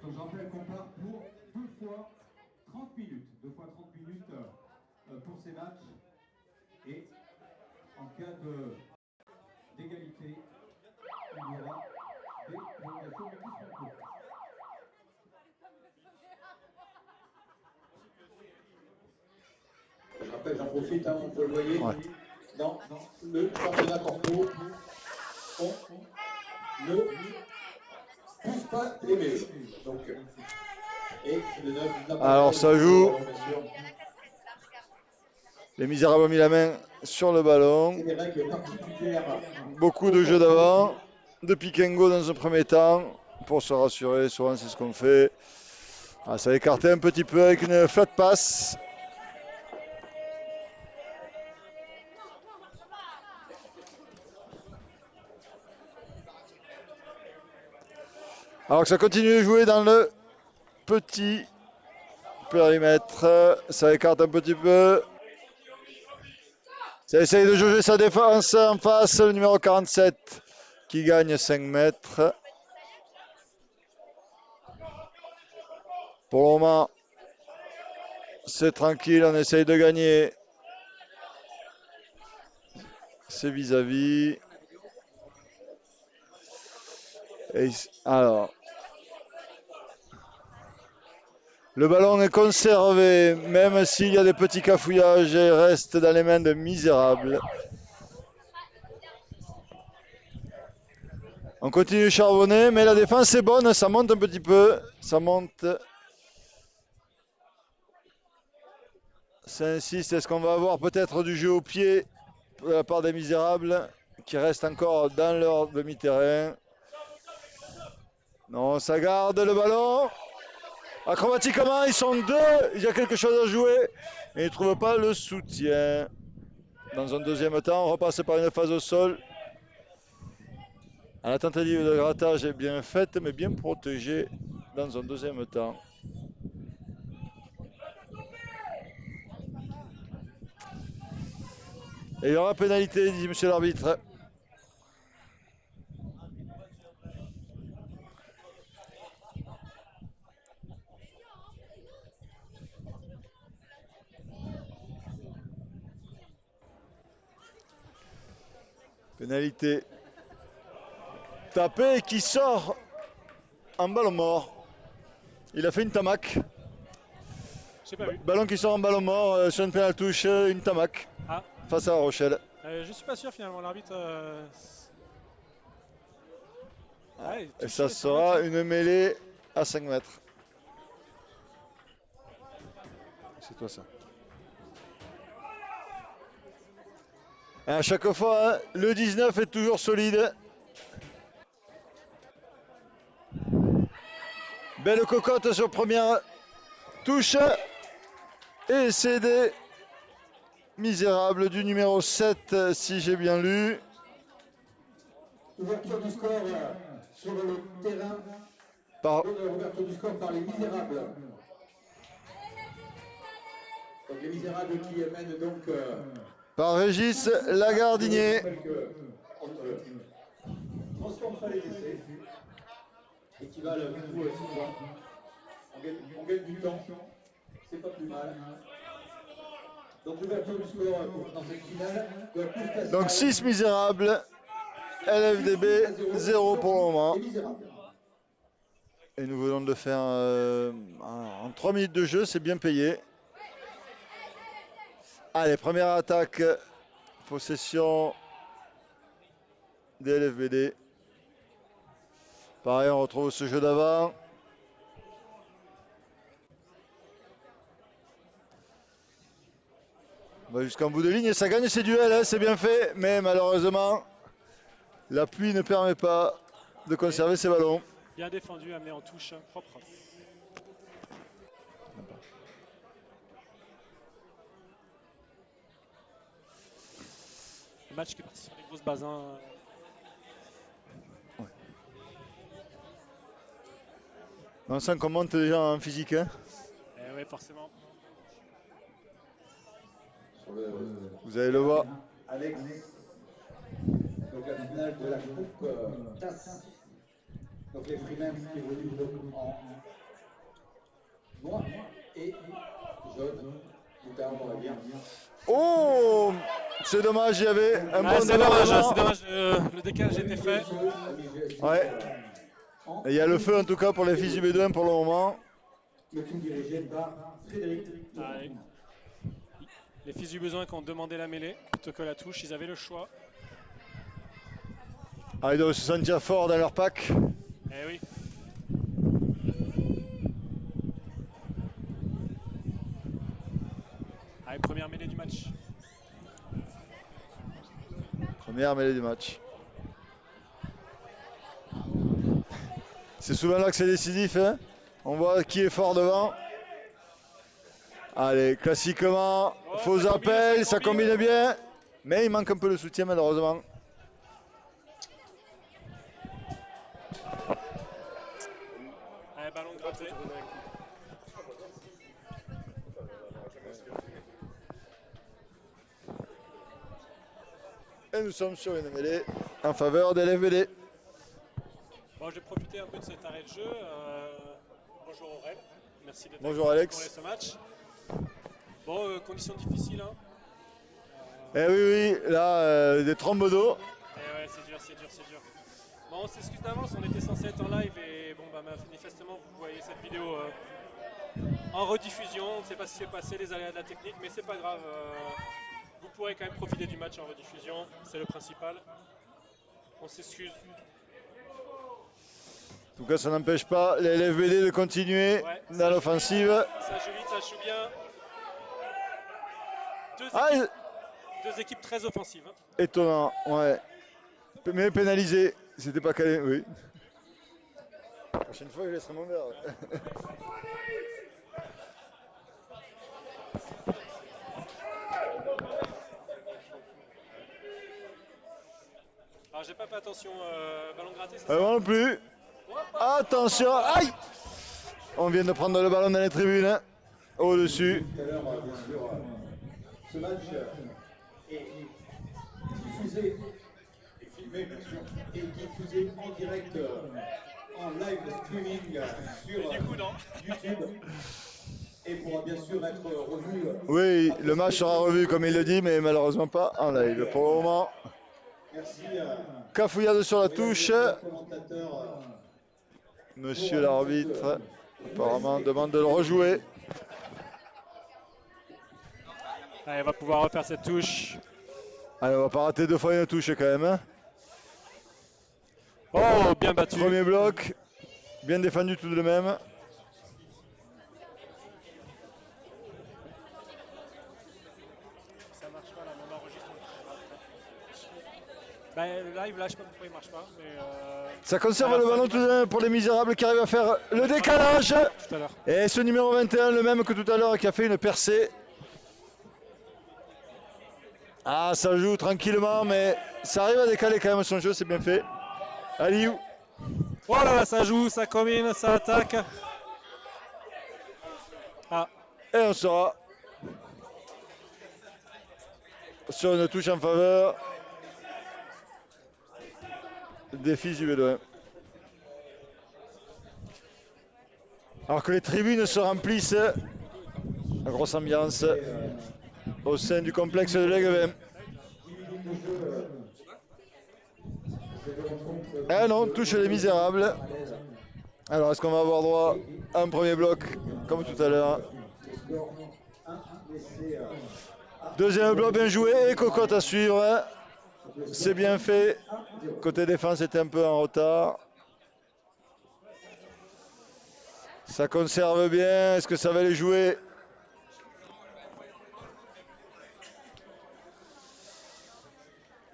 Donc je rappelle qu'on part pour 2 fois 30 minutes. 2 fois 30 minutes pour ces matchs. Et en cas d'égalité, il y aura des prolongations qui seront courtes. Je rappelle, j'en profite, hein, vous le voyez. Ouais. Non, le championnat corpo, on ne pousse pas les meilleurs. Donc, et le 9 n'a pas Alors ça joue. bien sûr. Les Misérables ont mis la main sur le ballon. C'est des règles particulières. Beaucoup de jeux d'avant, de pick and go dans un premier temps, pour se rassurer, souvent c'est ce qu'on fait. Ah, ça a écarté un petit peu avec une flat pass. Alors que ça continue de jouer dans le petit périmètre, ça écarte un petit peu. Ça essaye de jauger sa défense en face, le numéro 47 qui gagne 5 mètres. Pour le moment, c'est tranquille, on essaye de gagner. C'est vis-à-vis. Alors, le ballon est conservé, même s'il y a des petits cafouillages, il reste dans les mains de Misérables. On continue de charbonner, mais la défense est bonne, ça monte un petit peu, ça monte. Ça insiste, est-ce qu'on va avoir peut-être du jeu au pied de la part des Misérables qui restent encore dans leur demi-terrain? Non, ça garde le ballon. Acrobatiquement, ils sont deux, il y a quelque chose à jouer, mais ils ne trouvent pas le soutien. Dans un deuxième temps, on repasse par une phase au sol. La tentative de grattage est bien faite, mais bien protégée dans un deuxième temps. Et il y aura pénalité, dit monsieur l'arbitre. Pénalité tapé qui sort en ballon mort. Il a fait une tamac. J'ai pas vu. Ballon qui sort en ballon mort sur une pénale touche, une tamac Ah, face à La Rochelle. je suis pas sûr finalement, l'arbitre. Ouais, Et ça sera une mêlée à 5 mètres. C'est toi ça. Et à chaque fois, hein, le 19 est toujours solide. Belle cocotte sur première touche. Et c'est des Misérables du numéro 7, si j'ai bien lu. Ouverture du score sur le terrain. Ouverture du score par les Misérables. Donc les Misérables qui mènent donc. Par Régis Lagardinier. Transforme pas les essais. Équivalent du coup à 6 points. On gagne du temps. C'est pas plus mal. Donc l'ouverture du score dans cette finale. Donc 6 Misérables. LFDB 0 pour le moment. Et nous venons de faire en 3 minutes de jeu, c'est bien payé. Allez, première attaque, possession des LFBD. Pareil, on retrouve ce jeu d'avant. On va jusqu'en bout de ligne et ça gagne ces duels, hein, c'est bien fait, mais malheureusement, la pluie ne permet pas de conserver ces ballons. Bien défendu, amené en touche, propre. Le match qui est parti sur les grosses bases. Ouais. On sent qu'on monte déjà en physique. Hein. Oui, forcément. Vous allez le voir. Alex. Donc la finale de la coupe TAS. Donc les Freemen qui évoluent donc en noir et jaune. Moutarde, on va dire. Oh, c'est dommage, il y avait un Ah, bon c'est dommage, démarrage. c'est dommage, le décalage était fait. Ouais. Et il y a le feu en tout cas pour les fils du Bédouin pour le moment. Le tout dirigé par Frédéric. Allez. Les fils du besoin qui ont demandé la mêlée plutôt que la touche, ils avaient le choix. Ah, ils doivent se sentir forts dans leur pack. Eh oui. Allez, première mêlée du match. Première mêlée du match. C'est souvent là que c'est décisif. Hein. On voit qui est fort devant. Allez, classiquement, Oh, faux ça appel, combine, ça combine bien. Mais il manque un peu de soutien malheureusement. Allez, ballon gratté. Et nous sommes sur une mêlée en faveur des LFBD. Bon, je vais profiter un peu de cet arrêt de jeu. Bonjour Aurel. Merci d'être Bonjour, avec nous Alex. pour ce match. Bon, conditions difficiles. Hein. Eh oui, là, des trombes d'eau. Eh ouais, c'est dur, c'est dur, c'est dur. Bon, on s'excuse d'avance, on était censé être en live et bon, bah, manifestement, vous voyez cette vidéo en rediffusion. On ne sait pas ce qui s'est passé, les aléas de la technique, mais c'est pas grave. Vous pourrez quand même profiter du match en rediffusion, c'est le principal. On s'excuse. En tout cas, ça n'empêche pas les LFBD de continuer Ouais, dans l'offensive. Ça joue vite, ça joue bien. Ah, Deux équipes très offensives. Hein. étonnant, ouais. Mais pénalisé, c'était pas calé, oui. La prochaine fois, je laisserai mon verre. Ouais. Alors j'ai pas fait attention, ballon gratté, c'est ça? Moi non plus. Attention, aïe! On vient de prendre le ballon dans les tribunes, hein. Au-dessus. Tout à l'heure, bien sûr, ce match est diffusé et filmé, bien sûr, et diffusé en direct en live streaming sur Et du coup, non. YouTube et pourra bien sûr être revu. Oui, le match sera revu comme il le dit, mais malheureusement pas en live. Pour le moment, Merci. cafouillade sur la touche. Commentateur. Monsieur l'arbitre, apparemment, demande de le rejouer. Allez, on va pouvoir refaire cette touche. Allez, on va pas rater deux fois une touche quand même. Hein. Oh, bien battu. Premier bloc, bien défendu tout de même. Ça marche pas là, mais on enregistre. Bah, le live, là, je sais pas pourquoi il marche pas. Mais Ça conserve le ballon tout de même pour les misérables qui arrivent à faire le décalage. tout à l'heure. Et ce numéro 21, le même que tout à l'heure, qui a fait une percée. Ah, ça joue tranquillement, mais ça arrive à décaler quand même son jeu, c'est bien fait. Aliou. Oh là là, ça joue, ça combine, ça attaque. Ah, Et on sera sur une touche en faveur des fils du Bédouin. Alors que les tribunes se remplissent, la grosse ambiance au sein du complexe de l'Aiguevin. Ah non, touche les misérables. Alors est-ce qu'on va avoir droit à un premier bloc comme tout à l'heure? Deuxième bloc bien joué et cocotte à suivre. C'est bien fait. Côté défense était un peu en retard. Ça conserve bien. Est-ce que ça va les jouer?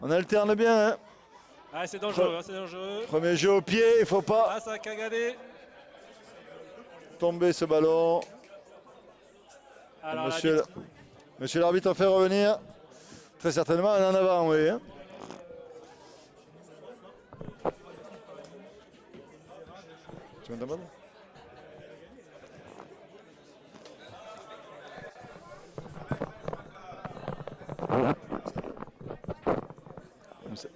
On alterne bien. Hein. ah c'est dangereux, hein, c'est dangereux. Premier jeu au pied, il ne faut pas Ah, ça a cagadé. tomber ce ballon. Alors, Monsieur l'arbitre a fait revenir. Très certainement en avant, oui. Hein. Tu m'entends pas? Comme ça.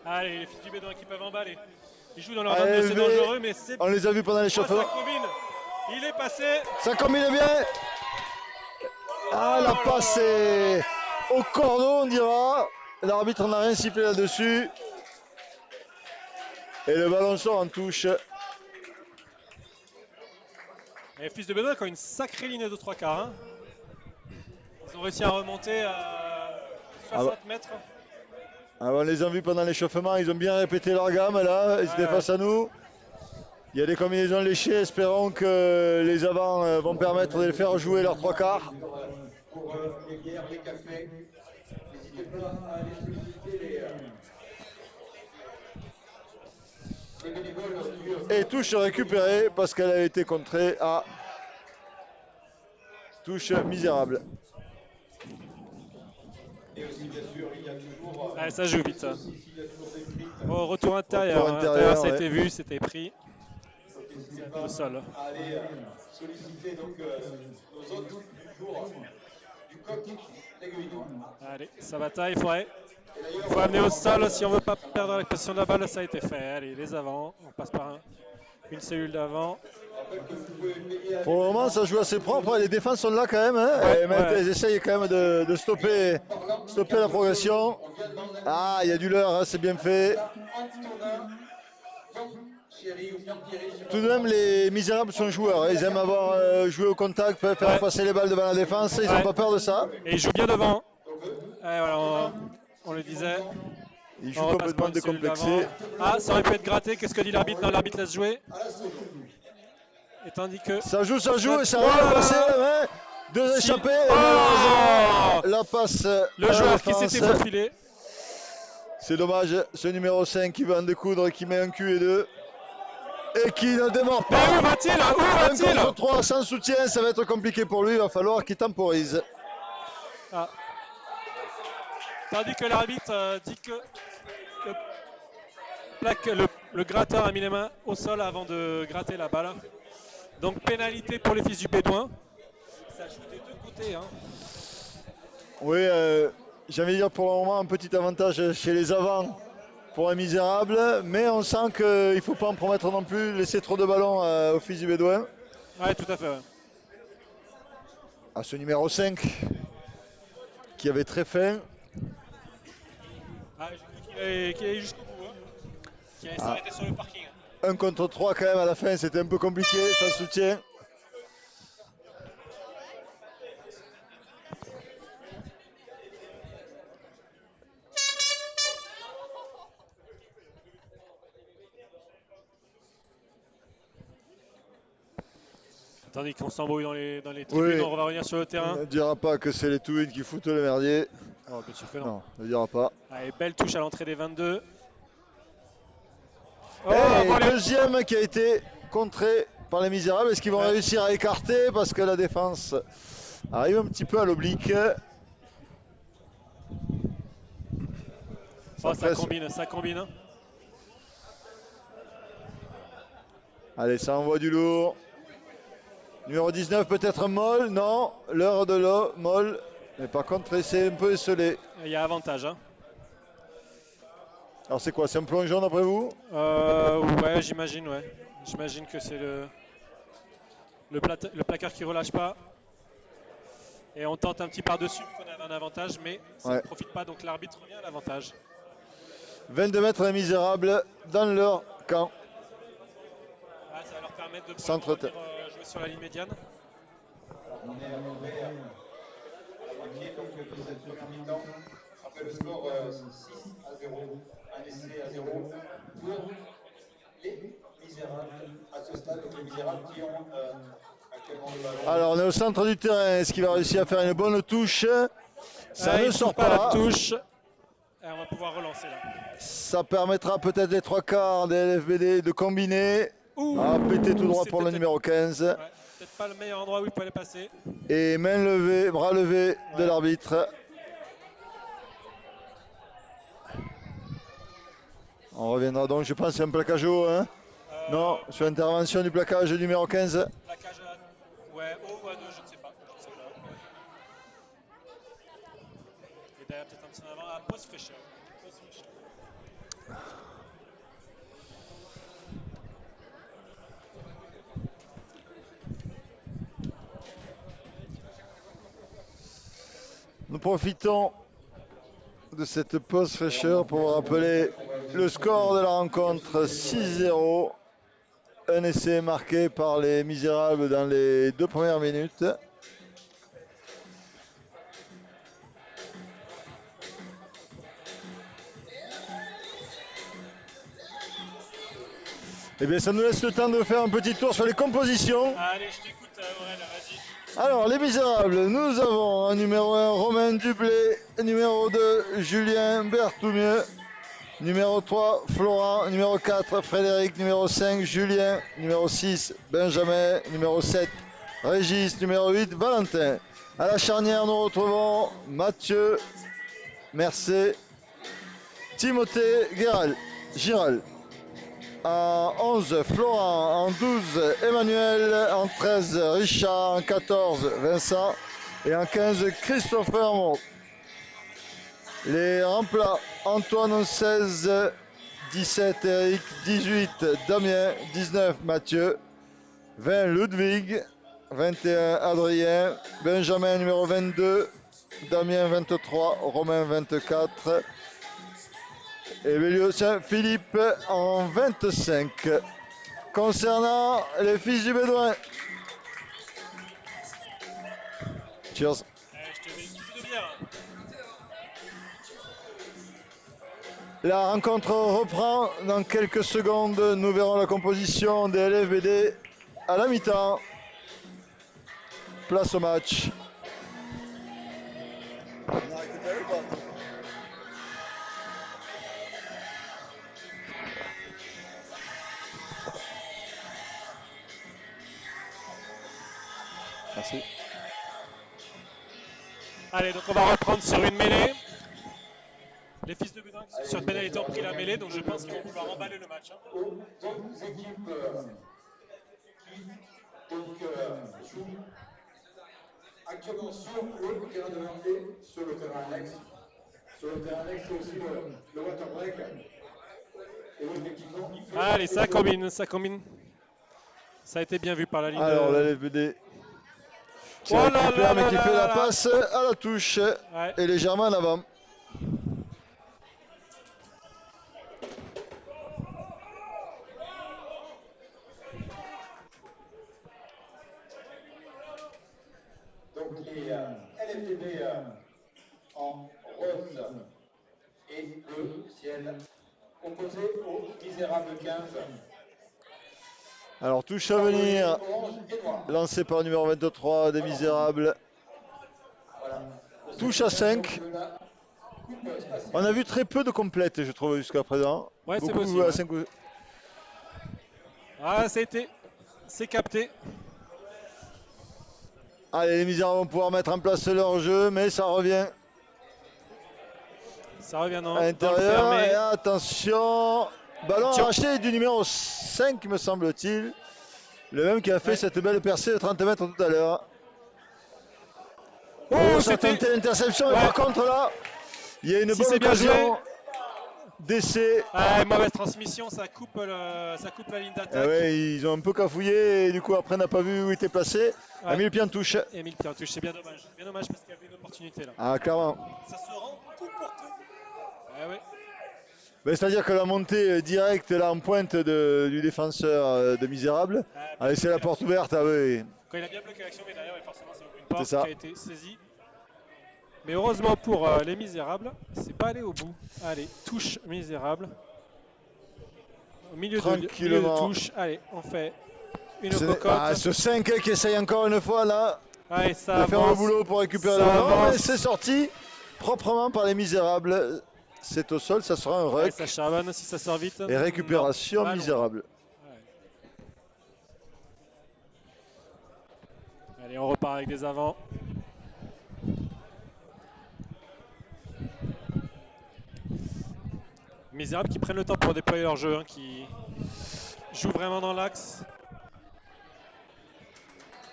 Allez, les fils du Bédouin qui peuvent emballer. Ils jouent dans leur Allez, zone, c'est levé. dangereux, mais c'est... On les a vus pendant Oh, l'échauffement. ça combine. Il est passé. Ça combine bien. Ah, la passe est au cordon, on dira. L'arbitre n'a rien sifflé là-dessus. Et le ballon sort en touche. Et les fils de Bédouin qui ont une sacrée ligne de 3 quarts. Hein. Ils ont réussi à remonter à 60 mètres. On les a vus pendant l'échauffement, ils ont bien répété leur gamme là, ils étaient face à nous. Il y a des combinaisons léchées, espérons que les avants vont permettre de les faire jouer leurs 3 quarts. Pour les bières, les cafés, n'hésitez pas à aller solliciter les bénévoles. Et touche récupérée parce qu'elle a été contrée à touche misérable. Et aussi, bien sûr, il y a toujours. Ouais, ça joue vite. Ça. Oh, retour intérieur. Retour intérieur, ça a ouais. été vu, c'était pris au sol. Aller solliciter donc nos hôtes du jour du coq d'Aiguillon. Allez, ça bataille, il faut amener au sol si on veut pas perdre la position de la balle, ça a été fait. Allez, les avants, on passe par une cellule d'avant. Pour le moment, ça joue assez propre. Les défenses sont là quand même. Hein. Elles essayent quand même de stopper la progression. Ah, il y a du leurre, hein, c'est bien fait. Tout de même, les misérables sont joueurs. Hein. Ils aiment avoir joué au contact, faire passer les balles devant la défense. Ils n'ont pas peur de ça. Et ils jouent bien devant. Voilà, on le disait. Ils jouent complètement décomplexés. Ah, ça aurait pu être gratté. Qu'est-ce que dit l'arbitre? Non, l'arbitre laisse jouer. Et tandis que... Ça joue et ça va passer. Ouais. Deux échappés. La passe. Le joueur qui s'était faufilé. C'est dommage. Ce numéro 5 qui va en découdre, qui met un cul et 2. Et qui ne démarre pas. Mais où va-t-il? Un contre 3 sans soutien, ça va être compliqué pour lui. Il va falloir qu'il temporise. Ah. Tandis que l'arbitre dit que le gratteur a mis les mains au sol avant de gratter la balle. Donc pénalité pour les fils du Bédouin. Ça joue des deux côtés. Hein. Oui, j'ai envie de dire pour le moment un petit avantage chez les avants pour un misérable. Mais on sent qu'il ne faut pas en promettre non plus, laisser trop de ballons aux fils du Bédouin. Oui, tout à fait. Ouais. À ce numéro 5 qui avait très faim. Ah, qu'il est jusqu'au bout. Hein. Qui allait s'arrêter sur le parking. 1 contre 3 quand même à la fin, c'était un peu compliqué, sans soutien. Tandis qu'on s'embrouille dans les tribunes, oui. On va revenir sur le terrain. On ne dira pas que c'est les Touines qui foutent le merdier. Oh, bien sûr que non. Non, on ne dira pas. Allez, belle touche à l'entrée des 22. Oh, deuxième qui a été contré par les misérables. Est-ce qu'ils vont réussir à écarter parce que la défense arrive un petit peu à l'oblique. Oh, ça combine. Allez, ça envoie du lourd. Numéro 19 peut-être Moll, non. L'heure de l'eau, Moll. Mais par contre, c'est un peu esselé. Il y a avantage. Hein. Alors c'est quoi? C'est un plongeon d'après vous? Ouais, j'imagine, ouais. J'imagine que c'est le placard qui relâche pas. Et on tente un petit par-dessus qu'on avait un avantage, mais ça ne profite pas, donc l'arbitre revient à l'avantage. 22 mètres les misérables dans leur camp. Ah, ça va leur permettre de jouer sur la ligne médiane. On est arrivé à la moitié donc de cette première mi-temps. Après le score 6-0, un essai à 0 pour les misérables à ce stade, donc les misérables qui ont actuellement le ballon. Alors on est au centre du terrain, est-ce qu'il va réussir à faire une bonne touche? Ça ne sort pas. La touche. Et on va pouvoir relancer là. Ça permettra peut-être les 3 quarts des LFBD de combiner. Péter tout droit pour le numéro 15. Ouais, peut-être pas le meilleur endroit où il fallait passer. Et main levée, bras levés de l'arbitre. On reviendra donc, je pense, c'est un plaquage haut. Hein non, sur intervention du plaquage numéro 15. Plaquage ouais, haut ou à 2, je ne sais pas. Et derrière, peut-être un petit en avant à pause fraîcheur. Nous profitons de cette pause fraîcheur pour vous rappeler le score de la rencontre 6-0. Un essai marqué par les Misérables dans les 2 premières minutes. Eh bien, ça nous laisse le temps de faire un petit tour sur les compositions. Allez, je t'écoute, Aurel, vas-y. Alors, les Misérables, nous avons en numéro 1 Romain Dublé, numéro 2 Julien Berthoumieux, numéro 3 Florent, numéro 4 Frédéric, numéro 5 Julien, numéro 6 Benjamin, numéro 7 Régis, numéro 8 Valentin. À la charnière, nous retrouvons Mathieu, Mercé, Timothée Giral. En 11, Florent. En 12, Emmanuel. En 13, Richard. En 14, Vincent. Et en 15, Christopher Moreau. Les remplats, Antoine en 16, 17, Eric, 18, Damien, 19, Mathieu, 20, Ludwig, 21, Adrien, Benjamin numéro 22, Damien 23, Romain 24, et Bélio Saint-Philippe en 25. Concernant les fils du Bédouin. Cheers. Je te mets une petite de bière. La rencontre reprend dans quelques secondes. Nous verrons la composition des LFBD à la mi-temps. Place au match. Merci. Allez, donc on va reprendre sur une mêlée. Les fils de Bédouin qui sont sur pénalité ont pris la mêlée, donc je pense qu'ils vont pouvoir emballer le match. Aux deux équipes qui jouent actuellement sur le terrain de lancer, sur le terrain annexe. Sur le terrain annexe, c'est aussi le water break. Et effectivement, Allez, ça combine, ça combine. Ça a été bien vu par la ligne. Alors, la LFBD qui Oh là récupère, là mais qui là fait là la là. passe à la touche Ouais. et légèrement en avant. donc les LFTB en rose et bleu ciel opposés aux misérables 15. Alors, touche à venir, Orange et noir. lancé par le numéro 23 des Misérables. Voilà. Touche à 5. On a vu très peu de complètes, je trouve, jusqu'à présent. Ouais, c'est Beaucoup possible, à ouais. 5. Ah, c'est capté. Allez, les Misérables vont pouvoir mettre en place leur jeu, mais ça revient Ça revient dans à le l'intérieur. fermé. Et attention, ballon Tiens. arraché du numéro 5, me semble-t-il. Le même qui a fait Ouais. cette belle percée de 30 mètres tout à l'heure. Oh, Ça a c'était. tenté l'interception, mais Ouais. par contre là, il y a une Si bonne c'est bien occasion joué. d'essai. Ah, mauvaise transmission, ça coupe la ligne Ah d'attaque. ouais, ils ont un peu cafouillé et du coup après n'a pas vu où il était placé. A Ouais. mis le pied en touche. Émile qui en touche, c'est bien dommage. Bien dommage parce qu'il y avait une opportunité là. Ah clairement. Ça se rend coup pour coup. Ah ouais. Ben, c'est-à-dire que la montée directe là en pointe du défenseur de Misérable Ah, a laissé la porte ouverte. Ah oui. Quand il a bien bloqué l'action, mais derrière, ouais, forcément, c'est une porte C'est ça. qui a été saisie. Mais heureusement pour les Misérables, c'est pas allé au bout. Allez, touche Misérable. Au milieu de Tranquillement. touche. Allez, on fait une Ce cocotte. ce 5 qui essaye encore une fois là Allez, de ça faire le avance. boulot pour récupérer Ça le ballon. avance. Mais c'est sorti proprement par les Misérables. C'est au sol, ça sera un Ouais, ruck. ça charbonne si ça sort vite. Et récupération Non. Misérable. Ouais. Allez, on repart avec des avants. Misérables qui prennent le temps pour déployer leur jeu, hein, qui jouent vraiment dans l'axe.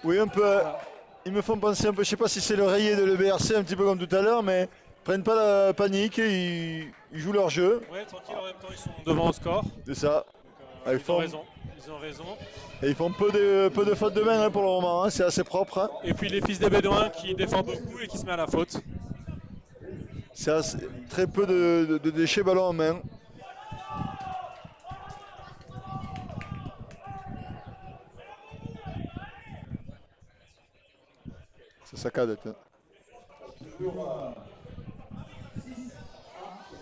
Oui, un peu. Voilà. Ils me font penser un peu, je sais pas si c'est le rayé de l'EBRC, un petit peu comme tout à l'heure, mais prennent pas la panique, ils jouent leur jeu. Ouais, tranquille, en même temps, ils sont devant au score. C'est ça. Donc, Ils ils ont font- raison. Ils ont raison. Et ils font peu de fautes de main hein, pour le moment, hein, c'est assez propre. Hein. Et puis les fils des Bédouins qui défendent beaucoup et qui se mettent à la faute. Très peu de déchets ballon en main. Ça saccade. Hein. Toujours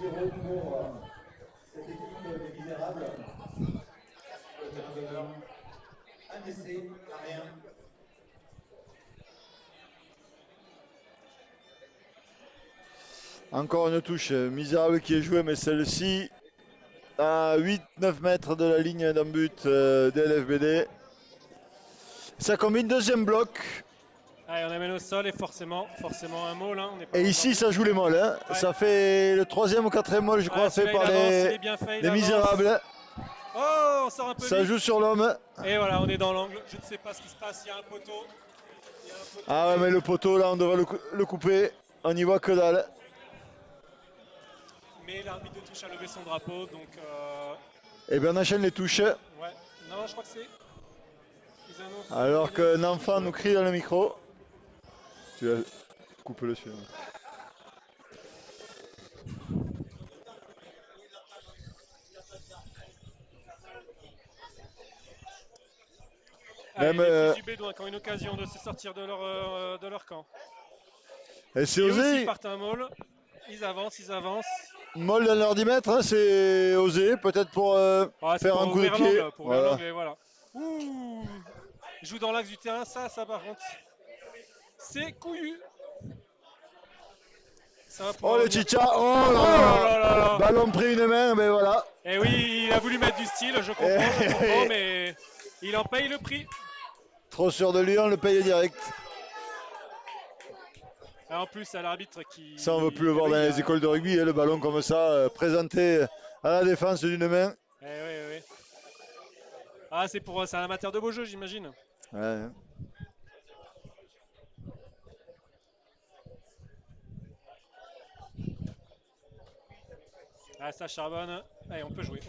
6-0 pour cette équipe des Misérables. Un essai à rien. Encore une touche misérable qui est jouée, mais celle-ci à 8-9 mètres de la ligne d'un but des LFBD. Ça combine deuxième bloc. Allez, on amène au sol et forcément un mot là. On est pas Et loin ici, de- ça joue les molles. Hein. Ouais. Ça fait le troisième ou quatrième molle, je crois, Ouais, fait celui-là, par il avance, il les, est bien fait, il les avance. misérables. Oh, on sort un peu Ça vite. joue sur l'homme. Et voilà, on est dans l'angle. Je ne sais pas ce qui se passe. Il y a un poteau. Ah ouais, mais le poteau, là, on devrait le couper. On n'y voit que dalle. Mais l'arbitre de touche a levé son drapeau, donc Et bien, on enchaîne les touches. ouais. Non, je crois que c'est. Ils annoncent- Alors qu'un enfant nous crie dans le micro. Tu as... Coupe-le celui-là. Allez, Même, les fils du Bédouin qui ont une occasion de se sortir de leur camp. Et c'est Et aussi osé. ils partent un maul. Ils avancent. Molle dans leur 10 mètres, hein, c'est osé. Peut-être pour Ouais, c'est faire pour un coup de ouvrir pied. l'angle, pour ouvrir Voilà. l'angle, et voilà. Ouh, il joue dans l'axe du terrain, ça par contre. C'est couillu. Ça va Oh pouvoir le revenir. chicha. Oh là Oh là. là là là. Ballon pris une main, mais voilà. Et oui, il a voulu mettre du style, je comprends, mais il en paye le prix. Trop sûr de lui, on le paye direct. Et en plus, à l'arbitre qui. Ça, on ne veut plus le voir oui, dans les écoles de rugby, hein, le ballon comme ça, présenté à la défense d'une main. Oui. Ah, c'est un amateur de beau jeu, j'imagine. Ouais. Ah, ça charbonne. Allez, on peut jouer.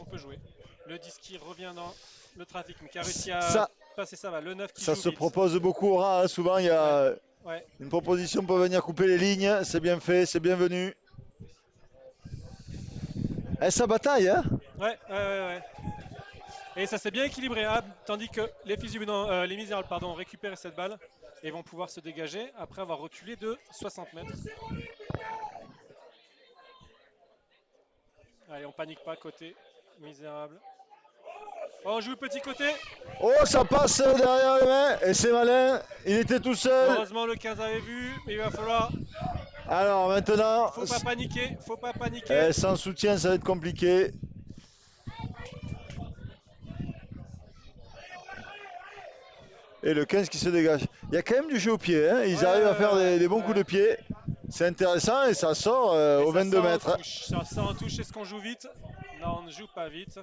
Le disque qui revient dans le trafic, mais qui a réussi à Ça- passer ça va. Le 9 qui Ça joue se vite. propose beaucoup au ras, hein. Souvent il y a Ouais. une proposition pour venir couper les lignes, c'est bien fait, c'est bienvenu. Eh, ça bataille, hein. Ouais. Et ça s'est bien équilibré, hein, tandis que les les Misérables ont récupéré cette balle et vont pouvoir se dégager après avoir reculé de 60 mètres. Allez, on panique pas côté Misérable. Oh, on joue le petit côté. Oh, ça passe derrière les mains, et c'est malin, il était tout seul. Heureusement, le 15 avait vu, mais il va falloir. Alors maintenant, Faut pas paniquer. sans soutien, ça va être compliqué. Et le 15 qui se dégage. Il y a quand même du jeu au pied, hein. Ils arrivent à faire des bons coups de pied. C'est intéressant et ça sort Et aux ça 22 sort en mètres. touche. Ça sort en touche, est-ce qu'on joue vite? Non, on ne joue pas vite.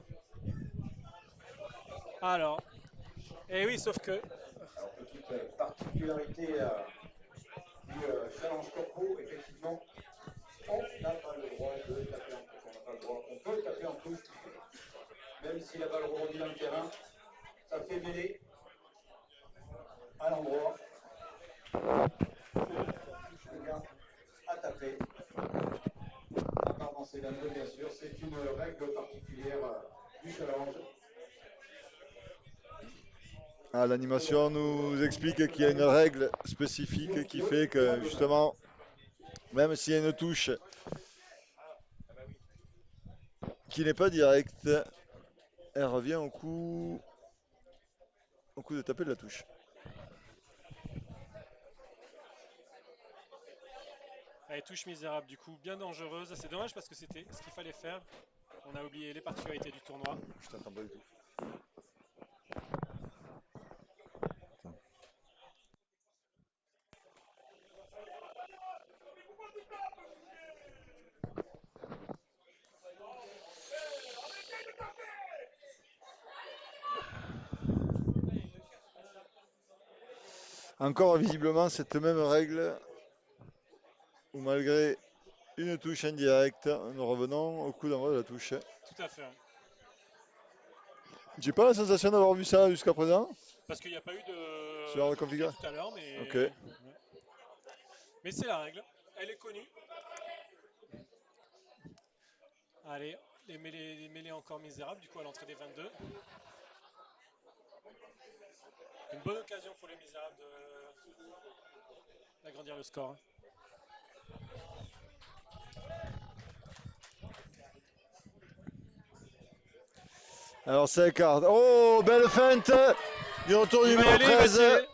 Alors, et oui, sauf que. Petite particularité du challenge corpo, effectivement, on n'a pas le droit de taper en touche. On n'a pas le droit. On peut taper en touche, même si la balle rebondit dans le terrain. Ça fait mêler à l'endroit. Le gars à taper. À part dans ces dames, bien sûr. C'est une règle particulière du challenge. Ah, l'animation nous explique qu'il y a une règle spécifique qui fait que justement, même s'il y a une touche qui n'est pas directe, elle revient au coup de taper de la touche. Elle touche Misérable, du coup, bien dangereuse. C'est dommage parce que c'était ce qu'il fallait faire. On a oublié les particularités du tournoi. Je t'entends pas du tout. Encore visiblement cette même règle où malgré Une touche indirecte. Nous revenons au coup d'envoi de la touche. Tout à fait. J'ai pas la sensation d'avoir vu ça jusqu'à présent. Parce qu'il n'y a pas eu Ce genre de de toucher configuration. tout à l'heure, mais, Ok. ouais. Mais c'est la règle. Elle est connue. Allez, les mêlées encore misérables, du coup à l'entrée des 22. Une bonne occasion pour les misérables d'agrandir le score. Alors ça écarte. Oh, belle feinte du retour du Il va y numéro aller, il va 13. tirer.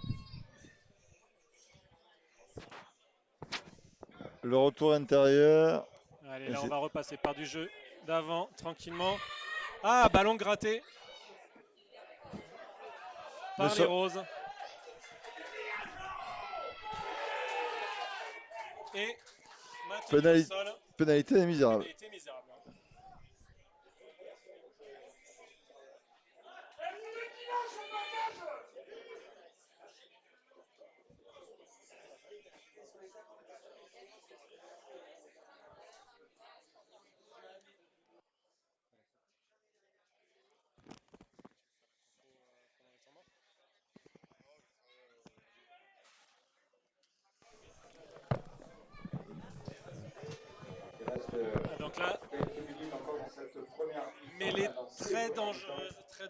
Le retour intérieur. Allez, là on va repasser par du jeu d'avant, tranquillement. Ah, ballon gratté par les Roses. Et maintenu au sol. Pénalité des misérables. Pénalité misérable. Donc là, mêlée très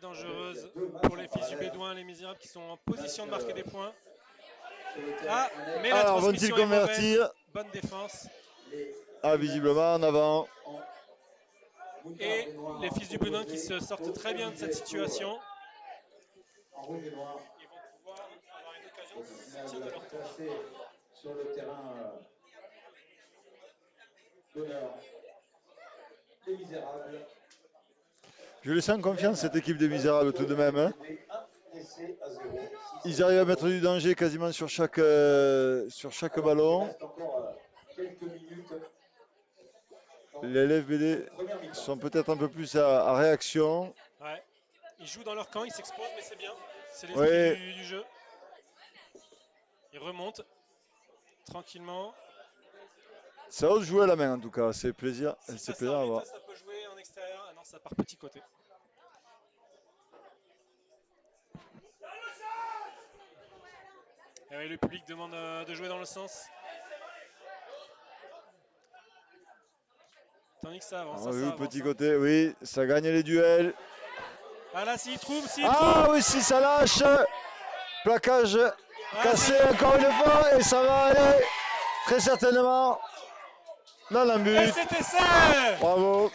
dangereuse pour les fils du Bédouin, les misérables qui sont en position de marquer des points. Ah, mais la Alors transmission vont-ils est mauvaise. convertir? Bonne défense. Ah, visiblement en avant. Et les fils du Bédouin qui se sortent très bien de cette situation. Ils vont pouvoir avoir une occasion de sortir de leur tour. Sur le terrain d'honneur. Les misérables. Je les sens confiance cette équipe des misérables tout de même. Hein. Ils arrivent à mettre du danger quasiment sur chaque ballon. Les LFBD sont peut-être un peu plus à réaction. Ouais. Ils jouent dans leur camp, ils s'exposent, mais c'est bien. C'est Oui. l'esprit du jeu. Ils remontent tranquillement. Ça ose jouer à la main en tout cas, c'est plaisir, Si c'est ça plaisir à voir. ça peut jouer en extérieur. Ah non, ça part petit côté. Et oui, le public demande de jouer dans le sens. Tandis que ça avance. On a vu ça le petit avance, côté, oui, ça gagne les duels. Ah là, s'il trouve, oui, si ça lâche. Plaquage cassé encore une fois et ça va aller très certainement dans la but. Et cet essai! Bravo.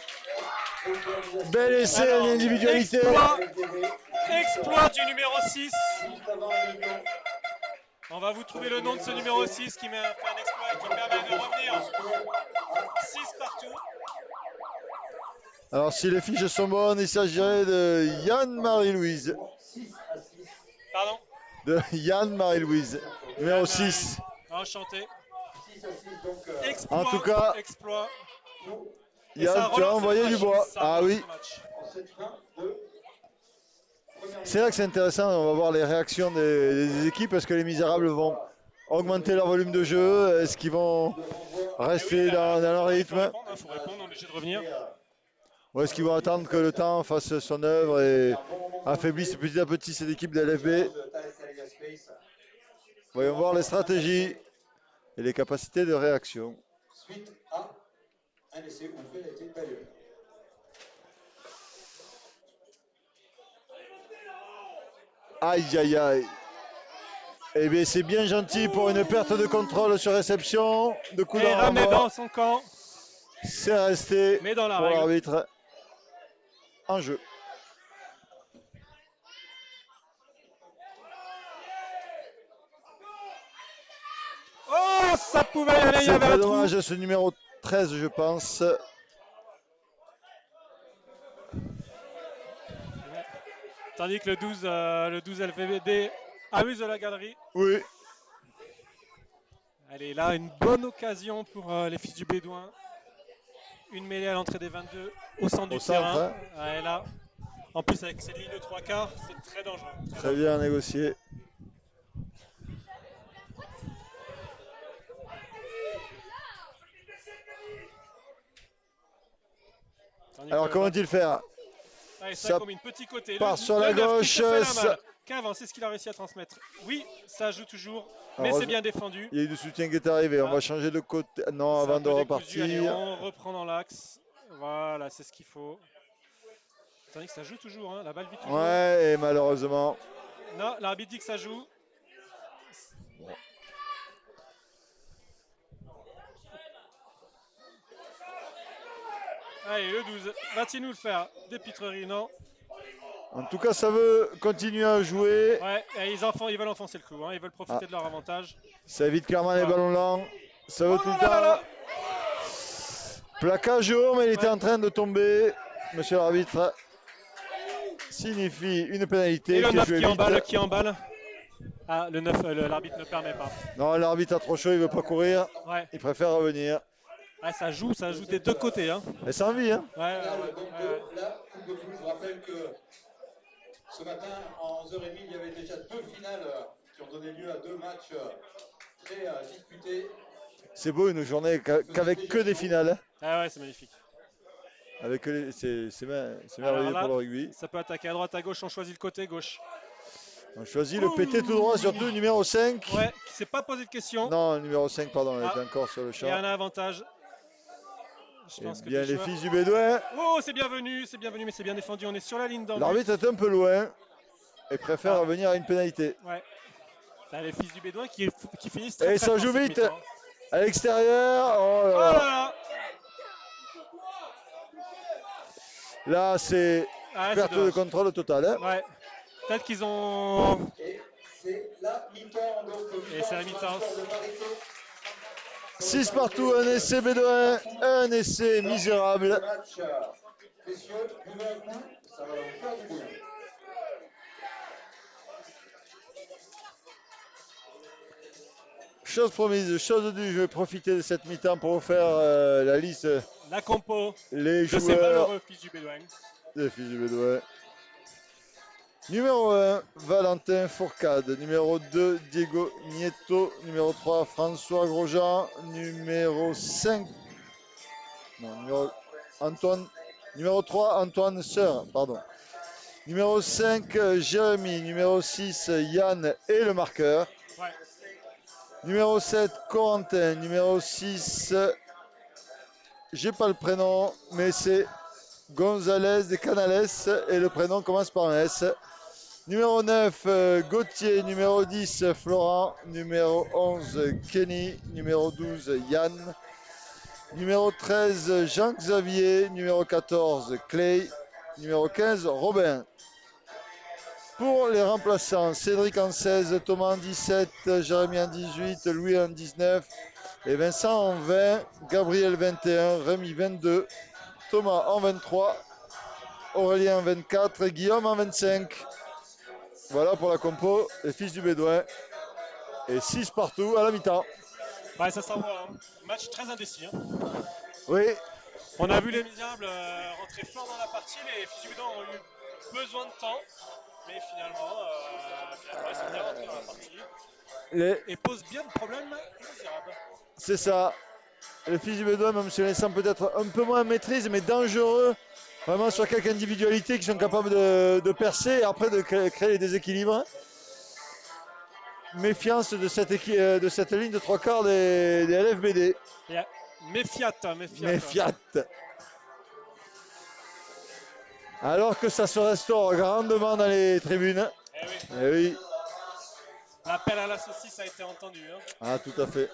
Bel essai en individualité. Exploit du numéro 6. On va vous trouver le nom de ce numéro 6 qui fait un exploit et qui permet de revenir 6 partout. Alors si les fiches sont bonnes, il s'agirait de Yann-Marie-Louise. Pardon? De Yann-Marie-Louise, numéro 6. Enchanté. En tout cas, exploit. Yann, tu as envoyé du bois. Ah oui. C'est là que c'est intéressant, on va voir les réactions des équipes. Est-ce que les misérables vont augmenter leur volume de jeu? Est-ce qu'ils vont rester dans leur rythme? Il faut répondre, on est obligé de revenir. Ou est-ce qu'ils vont attendre que le temps fasse son œuvre et affaiblisse petit à petit cette équipe de LFB? Voyons voir les stratégies et les capacités de réaction. Suite à un essai où le fait a été validé. Aïe aïe aïe. Eh bien c'est bien gentil pour une perte de contrôle sur réception. De coup Et ramené dans son camp. C'est resté mais dans la pour règle. l'arbitre en jeu. Oh, ça pouvait y aller, il y avait un trou. C'est dommage, ce numéro 13 je pense. Tandis que le 12 LVBD amuse de la galerie. Oui. Allez, là, une bonne occasion pour les fils du Bédouin. Une mêlée à l'entrée des 22 au centre du terrain. Ouais, là. En plus, avec cette ligne de 3 quarts, c'est très dangereux. Très bien négocié. Alors comment va-t-il faire? Allez, Ça ça combine petit côté. part sur le la 9 qui gauche, se fait la ça- malle. Cav, c'est ce qu'il a réussi à transmettre. Oui, ça joue toujours, mais Alors, c'est bien défendu. Il y a eu du soutien qui est arrivé. On Ah. va changer de côté. Non, C'est avant un de peu décousu. Allez, repartir. on reprend dans l'axe. Voilà, c'est ce qu'il faut. Tandis que ça joue toujours, hein. La balle vit toujours. Ouais, et malheureusement. Non, l'arbitre dit que ça joue. Allez, le 12. Va-t-il nous le faire? Des pitreries, non. En tout cas, ça veut continuer à jouer. Ouais, et ils veulent enfoncer le clou, hein. Ils veulent profiter de leur avantage. Ça évite clairement les Ouais. ballons lents. Ça veut Oh tout là le là là temps. là. Plaquage haut, mais il était Ouais. en train de tomber. Monsieur l'arbitre signifie une pénalité. Et le qui est 9 jouée qui vite. emballe. Ah, le 9, l'arbitre ne permet pas. Non, l'arbitre a trop chaud, il veut pas courir. Ouais. Il préfère revenir. Ah, ça joue des deux côtés, hein. Et c'est envie, hein. Ouais, Là, ouais, donc, ouais. là, coupe de foot, je rappelle que ce matin, en 11h30, il y avait déjà 2 finales qui ont donné lieu à 2 matchs très disputés. C'est beau une journée qu'avec que des finales. Hein. Ah ouais, c'est magnifique. Avec que c'est Alors merveilleux là, pour le rugby. ça peut attaquer à droite, à gauche, on choisit le côté gauche. On choisit le PT tout droit sur 2, numéro 5. Ouais, qui s'est pas posé de questions. Non, numéro 5, pardon, elle Ah. était encore sur le champ. Il y a un avantage. Je Et pense que bien les les joueurs- fils du Bédouin. Oh, c'est bienvenu, mais c'est bien défendu. On est sur la ligne d'en but. L'arbitre est un peu loin et préfère Ah. revenir à une pénalité. Ouais. T'as les fils du Bédouin qui finissent Et très ça fort joue cette vite. mi-temps. À l'extérieur, oh Oh là là là. là. Là, c'est Ah, c'est perte de dommage. contrôle totale. Hein. Ouais. Peut-être qu'ils ont. Et c'est la mi-temps, donc Et c'est la mi-temps. de parité. 6 partout, un essai Bédouin, un essai misérable. Ce match, messieurs, buvez un coup, ça va vous faire du bien. Chose promise, chose due, je vais profiter de cette mi-temps pour vous faire la liste, La compo les de ces joueurs malheureux fils du Bédouin. des fils du Bédouin. Numéro 1, Valentin Fourcade. Numéro 2, Diego Nieto. Numéro 3, François Grosjean. Numéro 5, non, Antoine. Numéro 3, Antoine Seur, pardon. Numéro 5, Jérémy. Numéro 6, Yann et le marqueur. Ouais. Numéro 7, Corentin. Numéro 6, j'ai pas le prénom, mais c'est Gonzalez de Canales et le prénom commence par un S. Numéro 9, Gauthier. Numéro 10, Florent. Numéro 11, Kenny. Numéro 12, Yann. Numéro 13, Jean-Xavier. Numéro 14, Clay. Numéro 15, Robin. Pour les remplaçants, Cédric en 16, Thomas en 17, Jérémy en 18, Louis en 19 et Vincent en 20, Gabriel 21, Rémi 22, Thomas en 23, Aurélien en 24 et Guillaume en 25. Voilà pour la compo, les fils du Bédouin. Et 6 partout à la mi-temps. Ouais, ça s'envoie. Hein. Match très indécis. Hein. Oui, On a vu les Misérables rentrer fort dans la partie. Les fils du Bédouin ont eu besoin de temps. Mais finalement, ils sont bien rentrés dans la partie. Et posent bien de problèmes aux Misérables. c'est ça. Les fils du Bédouin, même se laissant peut-être un peu moins maîtrise, mais dangereux. Vraiment sur quelques individualités qui sont capables de percer et après de créer les déséquilibres. Méfiance de cette ligne de 3 quarts des LFBD. Yeah. Méfiat. Méfiat. Alors que ça se restaure grandement dans les tribunes. Eh oui. Eh oui. L'appel à la saucisse a été entendu. Hein. Ah, tout à fait.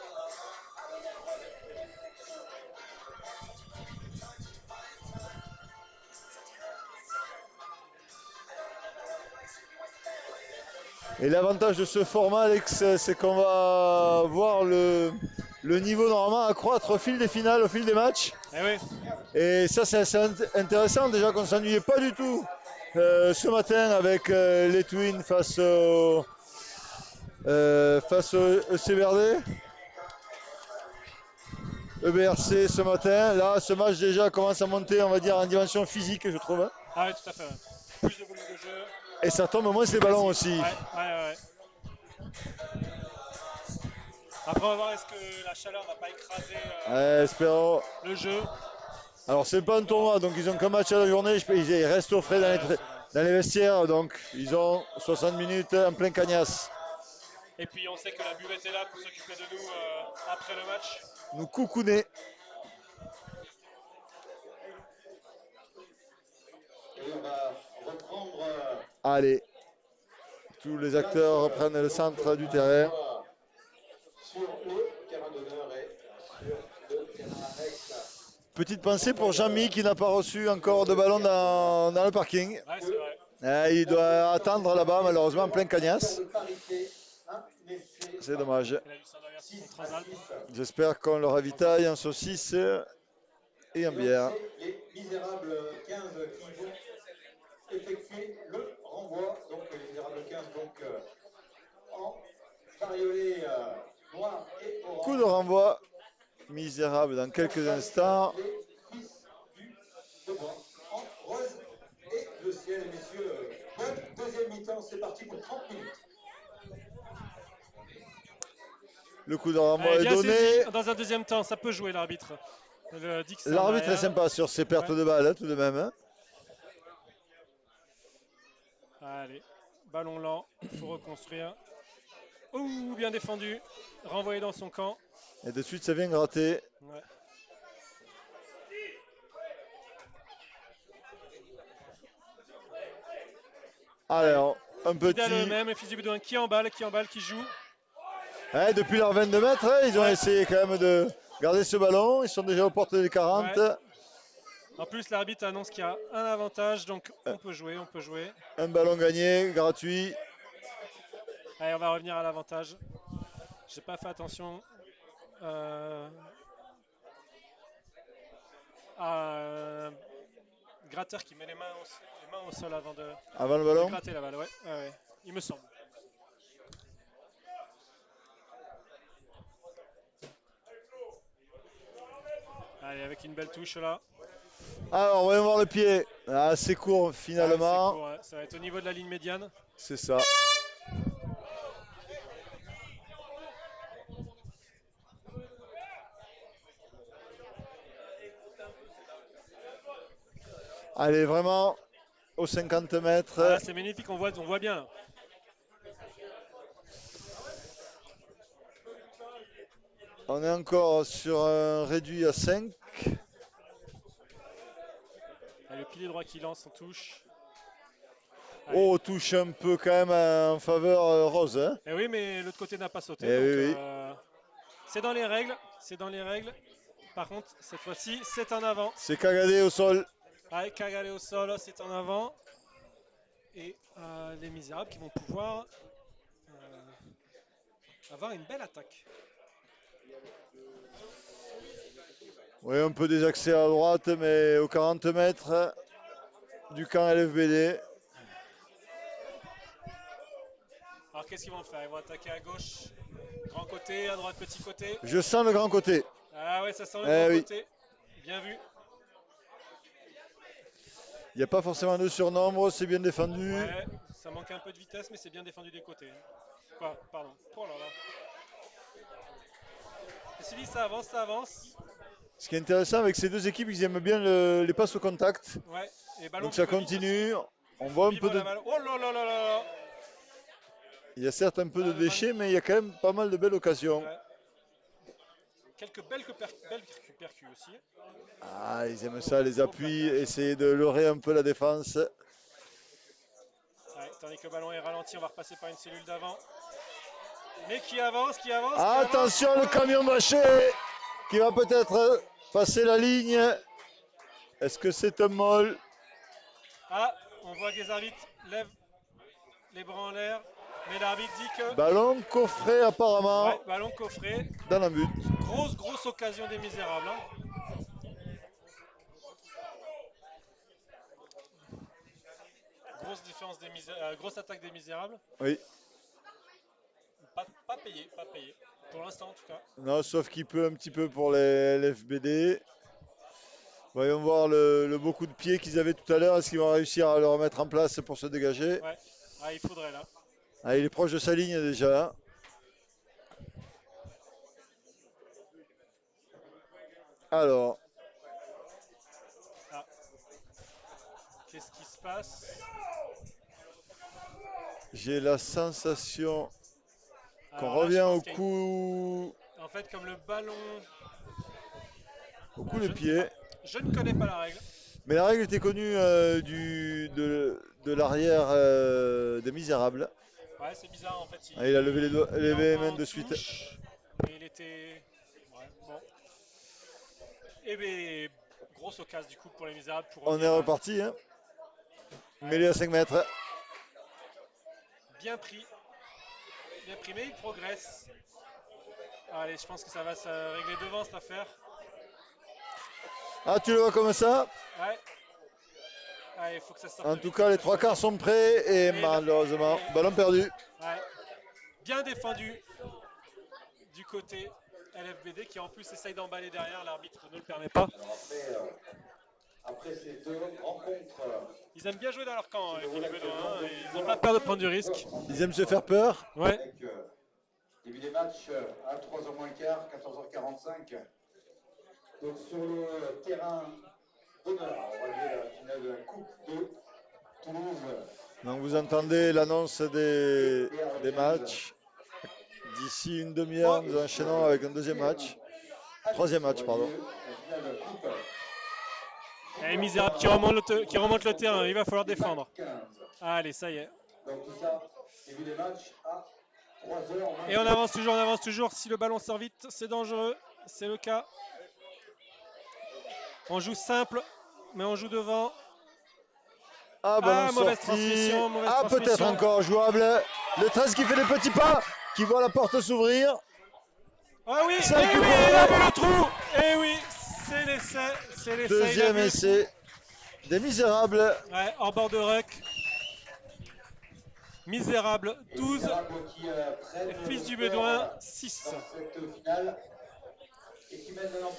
Et l'avantage de ce format, Alex, c'est qu'on va voir le niveau normalement accroître au fil des finales, au fil des matchs. Eh oui. Et ça, c'est assez intéressant. Déjà qu'on ne s'ennuyait pas du tout ce matin avec les Twins face au ECBRD. EBRC ce matin. Là, ce match déjà commence à monter, on va dire, en dimension physique, je trouve. Hein. Ah oui, tout à fait. Ouais. Plus de volume de jeu. Et ça tombe moins les ballons aussi. Ouais. Après, on va voir est-ce que la chaleur va pas écraser Espérons. le jeu. Alors c'est pas un tournoi, donc ils ont qu'un match à la journée, ils restent au frais dans les vestiaires, donc ils ont 60 minutes en plein cagnasse. Et puis on sait que la buvette est là pour s'occuper de nous après le match. Nous coucouner. Et on va reprendre Allez, tous les acteurs reprennent le centre du terrain. sur le terrain d'honneur et sur le terrain annexe. Petite pensée pour Jean-Mi qui n'a pas reçu encore de ballon dans le parking. Ouais, c'est vrai. Il doit attendre là-bas, malheureusement, en plein cagnasse. C'est dommage. Il a eu son averti contre Transalp. J'espère qu'on le ravitaille en saucisse et en bière. Les misérables 15 qui vont effectuer le renvoi. Donc les misérables 15 donc en bariolé noir et orange. Coup de renvoi misérable dans quelques instants. Les fils du devoir en rose et le ciel, messieurs. Bonne deuxième mi-temps, c'est parti pour 30 minutes. Le coup de renvoi Allez, est bien donné. saisi. Dans un deuxième temps, ça peut jouer l'arbitre. L'arbitre est sympa sur ses pertes de balles, tout de même. Hein. Allez, ballon lent, il faut reconstruire. Ouh, bien défendu. Renvoyé dans son camp. Et de suite, ça vient gratter. Ouais. Alors, un petit. Le même, les fils du Bédouin qui emballe, qui joue. Ouais, depuis leur 22 mètres, ils ont essayé quand même de garder ce ballon. Ils sont déjà aux portes des 40. Ouais. En plus, l'arbitre annonce qu'il y a un avantage, donc on peut jouer, Un ballon gagné, gratuit. Allez, on va revenir à l'avantage. J'ai pas fait attention à Gratteur qui met les mains au sol avant de le ballon. de gratter la balle. Ouais, il me semble. Allez, avec une belle touche là. Alors, on va voir le pied. Assez court finalement. C'est court, ouais. Ça va être au niveau de la ligne médiane. C'est ça. Allez, vraiment aux 50 mètres. Ah, c'est magnifique, on voit bien. On est encore sur un réduit à 5. Le pilier droit qui lance en touche. Allez. Oh, touche un peu quand même en faveur rose. Hein. Et oui, mais l'autre côté n'a pas sauté. Donc, c'est dans les règles. Par contre, cette fois-ci, c'est en avant. C'est Cagadé au sol. Avec Cagadé au sol, c'est en avant. Et les misérables qui vont pouvoir avoir une belle attaque. Oui, un peu des accès à droite, mais aux 40 mètres du camp LFBD. Alors qu'est-ce qu'ils vont faire? Ils vont attaquer à gauche, grand côté, à droite, petit côté. Je sens le grand côté. Ah ouais, ça sent le grand côté. Bien vu. Il n'y a pas forcément de surnombre, c'est bien défendu. Ouais, ça manque un peu de vitesse, mais c'est bien défendu des côtés. Quoi? Pardon. Oh là là. Et ça avance. Ce qui est intéressant avec ces deux équipes, ils aiment bien les passes au contact. Ouais. Et donc ça continue. On voit un peu de. Oh là là là là. Il y a certes un peu de déchets, mais il y a quand même pas mal de belles occasions. Ouais. Quelques belles percus aussi. Ah, ils aiment ça, les appuis, essayer de leurrer un peu la défense. Ouais, tandis que le ballon est ralenti, on va repasser par une cellule d'avant. Mais qui avance. Attention, le camion bâché qui va peut-être passer la ligne. Est-ce que c'est un molle? Ah, on voit que les arbitres lèvent les bras en l'air. Mais l'arbitre dit que... Ballon coffré apparemment. Ouais, ballon coffré. Dans un but. Grosse occasion des misérables. Hein. Grosse attaque des misérables. Oui. Pas payé. Pour l'instant en tout cas. Non, sauf qu'il peut un petit peu pour les LFBD. Voyons voir le beau coup de pied qu'ils avaient tout à l'heure. Est-ce qu'ils vont réussir à le remettre en place pour se dégager? Ouais, il faudrait là. Ah, il est proche de sa ligne déjà. Alors, Qu'est-ce qui se passe? J'ai la sensation qu'on Alors là, je revient pense au qu'il y a coup, en fait, comme le ballon, au coup je de ne sais pied. pas. Je ne connais pas la règle. Mais la règle était connue de l'arrière des Misérables. Ouais, c'est bizarre en fait. Ah, il a levé Il levé les envoie mains en de suite. touche, mais il était. Ouais, bon. Et bien, grosse occasion du coup pour les Misérables pour On est revenir. reparti. Hein. Ouais, Mêlée à 5 mètres. bien pris. Bien pris, mais il progresse. Allez, je pense que ça va se régler devant cette affaire. Ah, tu le vois comme ça? Ouais. Allez, il faut que ça sorte En vite. tout Faut cas, que les ça trois sorte quarts vite. sont prêts et Et là- malheureusement, et- ballon perdu. Ouais. Bien défendu du côté LFBD qui en plus essaye d'emballer derrière. L'arbitre ne le permet pas. Alors après ces deux rencontres, Ils aiment bien jouer dans leur camp, les Philippe Philippe Bédouin. Bédouin, Ils n'ont pas peur de prendre du risque. Ils aiment se faire peur. Ouais. avec début des matchs à 3h moins quart, 14h45. Donc sur le terrain d'honneur, on va dire la finale de la Coupe de Toulouse. Donc vous entendez l'annonce des matchs. D'ici une demi-heure, nous enchaînons avec un deuxième match. Troisième match, pardon. La finale de la Coupe. Et Misérable qui remonte le terrain. Il va falloir défendre. Allez, ça y est. Donc tout ça, début des matchs à 3h. Et on avance toujours, on avance toujours. Si le ballon sort vite, c'est dangereux. C'est le cas. On joue simple, mais on joue devant. Ah, ballon mauvaise sorti. transmission, mauvaise Ah, peut-être transmission. encore jouable. Le 13 qui fait des petits pas, qui voit la porte s'ouvrir. Ah oui, Ça et oui, récupère. il a vu le trou. Et oui, c'est l'essai, c'est l'essai. il a Deuxième vu le essai des Misérables. trou. Ouais, hors bord de ruck. Misérable 12, les Fils du Bédouin 6. Dans cette finale. Et qui mène maintenant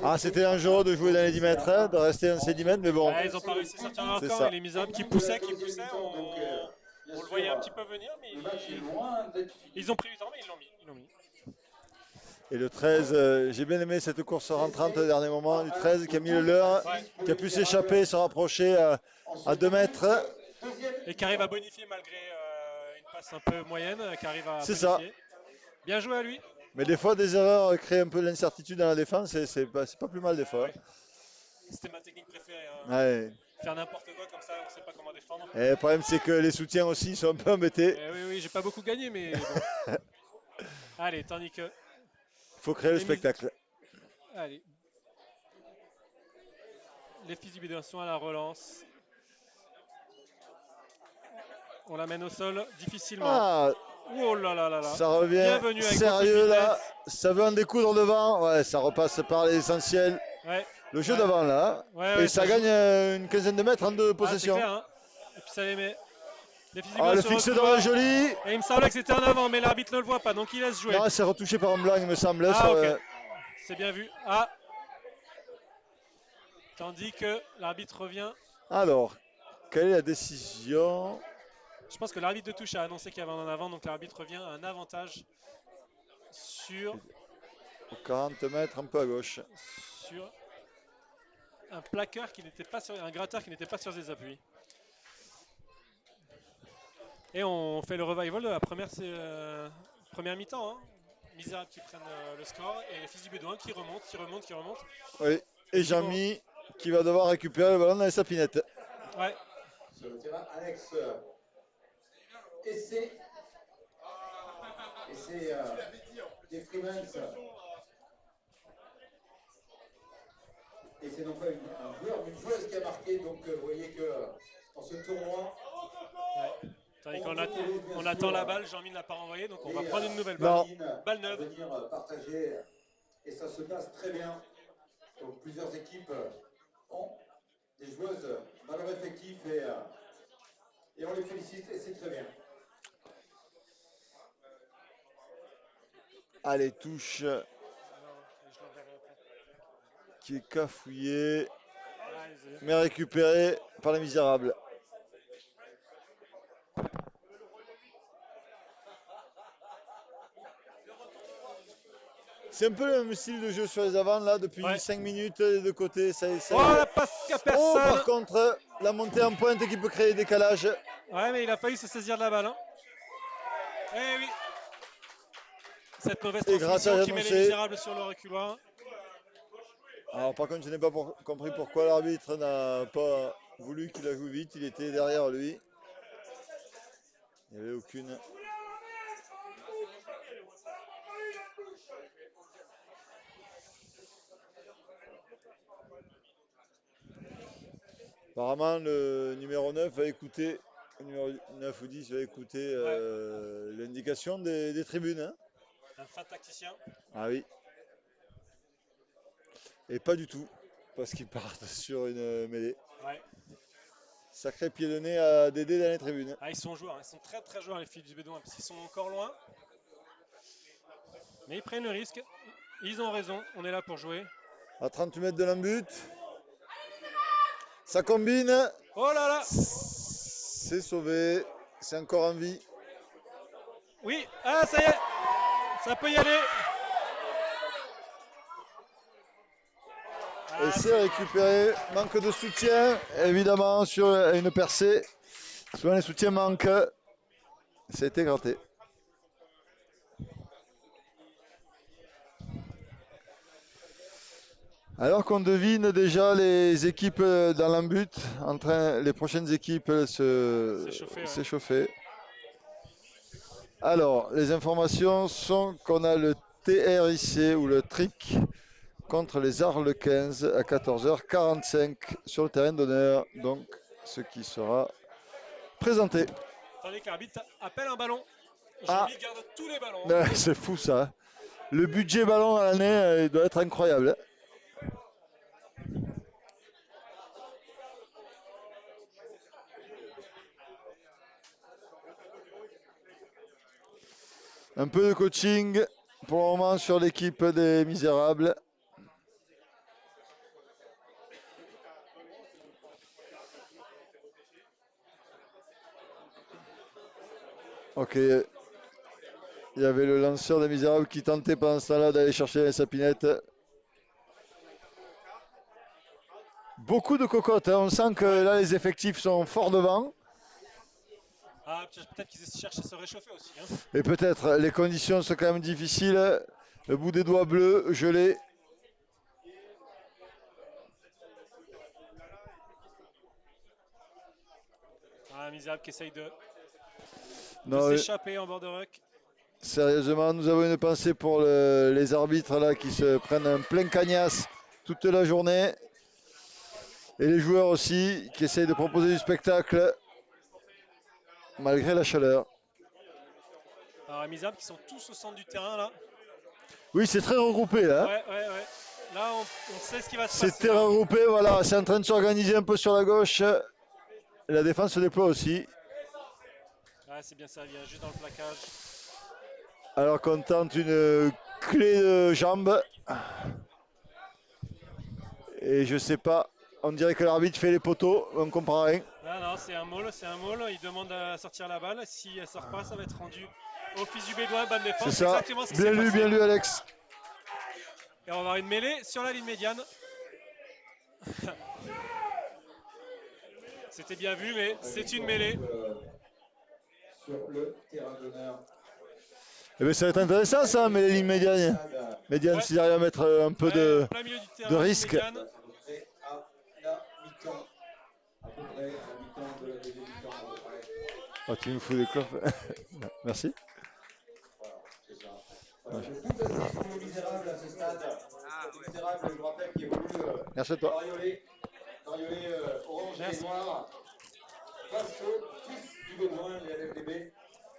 Ah, c'était dangereux de jouer dans les 10 mètres, hein, de rester dans ces 10 mètres, mais bon. Ouais, ils n'ont pas réussi à sortir leur C'est camp ça. et les Misérables qui poussaient, on le voyait un petit peu venir, mais le match est loin d'être fini. ils ont pris du temps, mais ils l'ont mis. Et le 13, j'ai bien aimé cette course rentrante au dernier moment du 13 qui a mis le leur, qui a pu s'échapper, se rapprocher à 2 mètres. Et qui arrive à bonifier malgré une passe un peu moyenne, qui arrive à C'est bonifier. Bien joué à lui. Mais des fois, des erreurs créent un peu l'incertitude dans la défense et c'est pas plus mal des fois. C'était ma technique préférée. Ouais. Faire n'importe quoi comme ça, on ne sait pas comment défendre. Et le problème, c'est que les soutiens aussi sont un peu embêtés. Oui, j'ai pas beaucoup gagné, mais bon. Allez, tandis que. Faut créer le spectacle. Allez. Les Fils du Bédouin sont à la relance. On la mène au sol difficilement. Ah, Oh là là là là. ça revient Bienvenue avec sérieux beaucoup de là. vitesse. Ça veut en découdre devant. Ouais, ça repasse par l'essentiel. Ouais. Le jeu Ouais. d'avant là. Ouais, Et ça joue. gagne une quinzaine de mètres en deux Ah, c'est possessions. clair, hein. Et puis ça les met. Les Fils du Ah, Bédouin le se fixe retrouvent. dans le joli. Et il me semblait que c'était en avant, mais l'arbitre ne le voit pas, donc il laisse jouer. Non, c'est retouché par un blanc, il me semble. Ah, ok. Ça, C'est bien vu. Ah. Tandis que l'arbitre revient. Alors, quelle est la décision? Je pense que l'arbitre de touche a annoncé qu'il y avait un en avant, donc l'arbitre revient à un avantage sur 40 mètres, un peu à gauche. un plaqueur qui n'était pas sur un gratteur qui n'était pas sur ses appuis. Et on fait le revival de la première mi-temps. Hein. Misérables qui prennent le score et les Fils du Bédouin qui remontent. Oui, et Jean-Mi qui va devoir récupérer le ballon dans les sapinettes. Ouais. Sur le terrain, Alex essai des Freemans. Et c'est non pas un joueur, mais une joueuse qui a marqué. Donc vous voyez que dans ce tournoi, Ouais. Tandis qu'on attend la balle, Jean-Mi ne l'a pas renvoyé, donc on va Et, prendre une nouvelle non. balle. Balle neuve. venir partager et ça se passe très bien. Donc plusieurs équipes ont des joueuses dans leur effectif et on les félicite et c'est très bien. Allez, touche qui est cafouillé, mais récupéré par les Misérables. C'est un peu le même style de jeu sur les avants là depuis 5 minutes de côté. Oh la passe qu'à personne. Oh, par contre, la montée en pointe qui peut créer décalage. Ouais, mais il a failli se saisir de la balle. Hein. Eh oui. Cette mauvaise Et transmission grattage qui met les annoncé. Misérables sur le reculoir. Alors par contre, je n'ai pas compris pourquoi l'arbitre n'a pas voulu qu'il la joue vite. Il était derrière lui. Il n'y avait aucune... Apparemment, le numéro 9 va écouter, le numéro 9 ou 10 va écouter l'indication des tribunes. Hein. Un fin tacticien. Ah oui. Et pas du tout, parce qu'ils partent sur une mêlée. Ouais. Sacré pied de nez à Dédé dans les tribunes. Ah, ils sont joueurs, ils sont très très joueurs les filles du Bédouin, parce qu'ils sont encore loin. Mais ils prennent le risque. Ils ont raison, on est là pour jouer. À 38 mètres de l'embut. Ça combine. Oh là là. C'est sauvé. C'est encore en vie. Oui, ah ça y est. Ça peut y aller. Et c'est récupéré. Manque de soutien, évidemment, sur une percée. Souvent les soutiens manquent. Ça a été gratté. Alors qu'on devine déjà les équipes dans l'embut, les prochaines équipes s'échauffer. Ouais. Alors, les informations sont qu'on a le TRIC ou le TRIC contre les Arles 15 à 14h45 sur le terrain d'honneur, donc ce qui sera présenté. Attendez que l'arbitre appelle un ballon. Jean-Mi garde tous les ballons. C'est fou ça. Le budget ballon à l'année, il doit être incroyable. Un peu de coaching pour le moment sur l'équipe des Misérables. Ok. Il y avait le lanceur des Misérables qui tentait pendant ce temps-là d'aller chercher les sapinettes. Beaucoup de cocottes. Hein. On sent que là les effectifs sont fort devant. Ah, peut-être qu'ils cherchent à se réchauffer aussi. Hein. Et peut-être, les conditions sont quand même difficiles. Le bout des doigts bleus, gelé. Ah, Misérable qui essaye de Non, s'échapper en bord de ruck. Sérieusement, nous avons une pensée pour les arbitres là qui se prennent un plein cagnasse toute la journée. Et les joueurs aussi qui essayent de proposer du spectacle malgré la chaleur. Alors les Misérables qui sont tous au centre du terrain là. Oui, c'est très regroupé là. Ouais. Là, on sait ce qui va se passer. C'est très regroupé, voilà. C'est en train de s'organiser un peu sur la gauche. Et la défense se déploie aussi. Ouais, c'est bien ça, il vient juste dans le plaquage. Alors qu'on tente une clé de jambe. Et je sais pas, on dirait que l'arbitre fait les poteaux, on comprend rien. Non, c'est un maul. Il demande à sortir la balle. Si elle sort pas, ça va être rendu au fils du Bédouin. Bonne défense, c'est ça. Exactement ce qui s'est passé. Bien lu Alex. Et on va avoir une mêlée sur la ligne médiane. C'était bien vu, mais c'est une mêlée. Sur le terrain d'honneur. Eh bien, ça va être intéressant ça, mais les lignes médianes. Médiane, s'ils arrivent à mettre un peu de risque. À la mi-temps. À peu près à la mi-temps de la deuxième mi-temps. Oh, tu me fous des coffres. Merci. Voilà, c'est ça. Voilà, je trouve que c'est les Misérables à ce stade. Les Misérables, je vous rappelle, qui évolue Merci à toi. Bariolé orange et noir. Face au fils du Bédouin, les LFDB.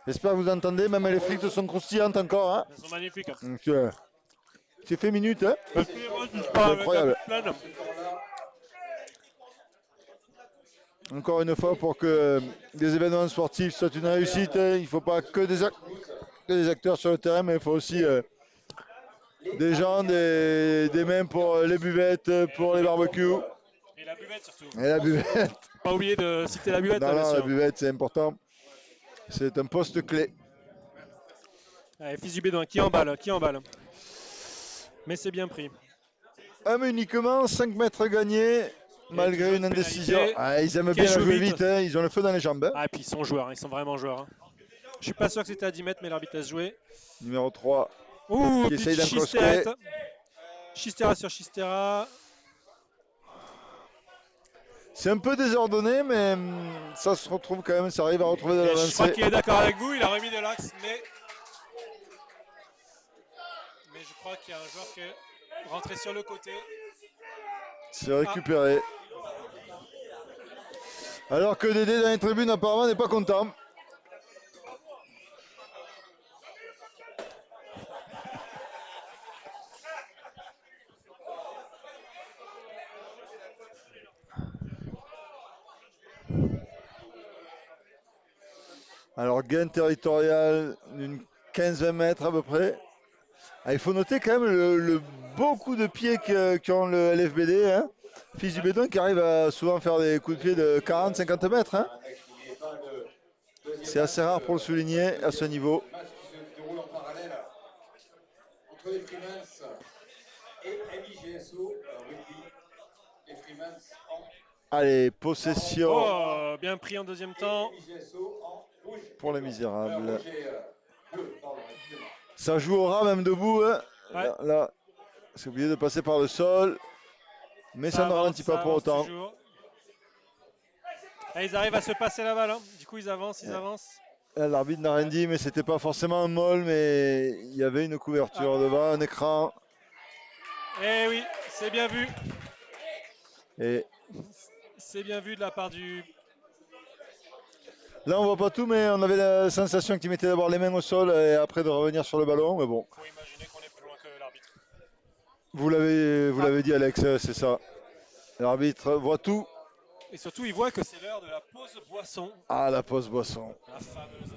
J'espère que vous entendez, même les frites sont croustillantes encore. Hein. Elles sont magnifiques. Donc, c'est fait minute. Hein. C'est incroyable. Encore une fois, pour que des événements sportifs soient une réussite, il ne faut pas que des acteurs sur le terrain, mais il faut aussi des gens, des mains pour les buvettes, pour les barbecues. Et la buvette surtout. Et la buvette. Pas oublier de citer la buvette. Non, la buvette, c'est important. C'est un poste clé. Allez, fils du Bédouin, qui emballe. Mais c'est bien pris. Mais uniquement 5 mètres gagnés. malgré toujours une une indécision. pénalité. Ah, ils aiment Qui a bien la joué jouer vite. vite, hein, ils ont le feu dans les jambes. Hein. Ah, et puis ils sont joueurs, ils sont vraiment joueurs. Je suis pas sûr que c'était à 10 mètres, mais l'arbitre laisse jouer. Numéro 3 Ouh, qui petite essaye d'encrocher. Chisterette. Chistera sur Chistera. C'est un peu désordonné, mais ça se retrouve quand même, ça arrive à retrouver de Et je crois l'avancée. qu'il est d'accord avec vous, il a remis de l'axe, mais je crois qu'il y a un joueur qui est rentré sur le côté. C'est récupéré. Alors que Dédé dans les tribunes apparemment n'est pas content. Alors gain territorial d'une 15-20 mètres à peu près. Ah, il faut noter quand même le beaucoup de pieds qu'ont le LFBD. Hein. Fils du Bédouin qui arrive à souvent faire des coups de pied de 40-50 mètres. Hein. C'est assez rare pour le souligner à ce niveau. Le match qui se déroule en parallèle entre les Freemans et MIGSO rugby. Les Freemans en Allez, possession Oh, bien pris en deuxième temps. MIGSO en rouge. pour les misérables. Rouge et bleu, pardon, excusez-moi. Ça joue au ras même debout. Hein. Ouais. Là, c'est obligé de passer par le sol. Mais ça ne avance, ralentit pas ça pour avance autant. toujours. Et ils arrivent à se passer la balle. Hein. Du coup, ils avancent, ils avancent. L'arbitre n'a rien dit, mais c'était pas forcément un molle, mais il y avait une couverture devant, un écran. Eh oui, c'est bien vu. Et C'est bien vu de la part du. là, on voit pas tout, mais on avait la sensation qu'il mettait d'abord les mains au sol et après de revenir sur le ballon. Mais bon, Faut imaginer qu'on est plus loin que l'arbitre. vous l'avez dit, Alex, c'est ça. L'arbitre voit tout. Et surtout, il voit que c'est l'heure de la pause boisson. Ah, la pause boisson. La fameuse.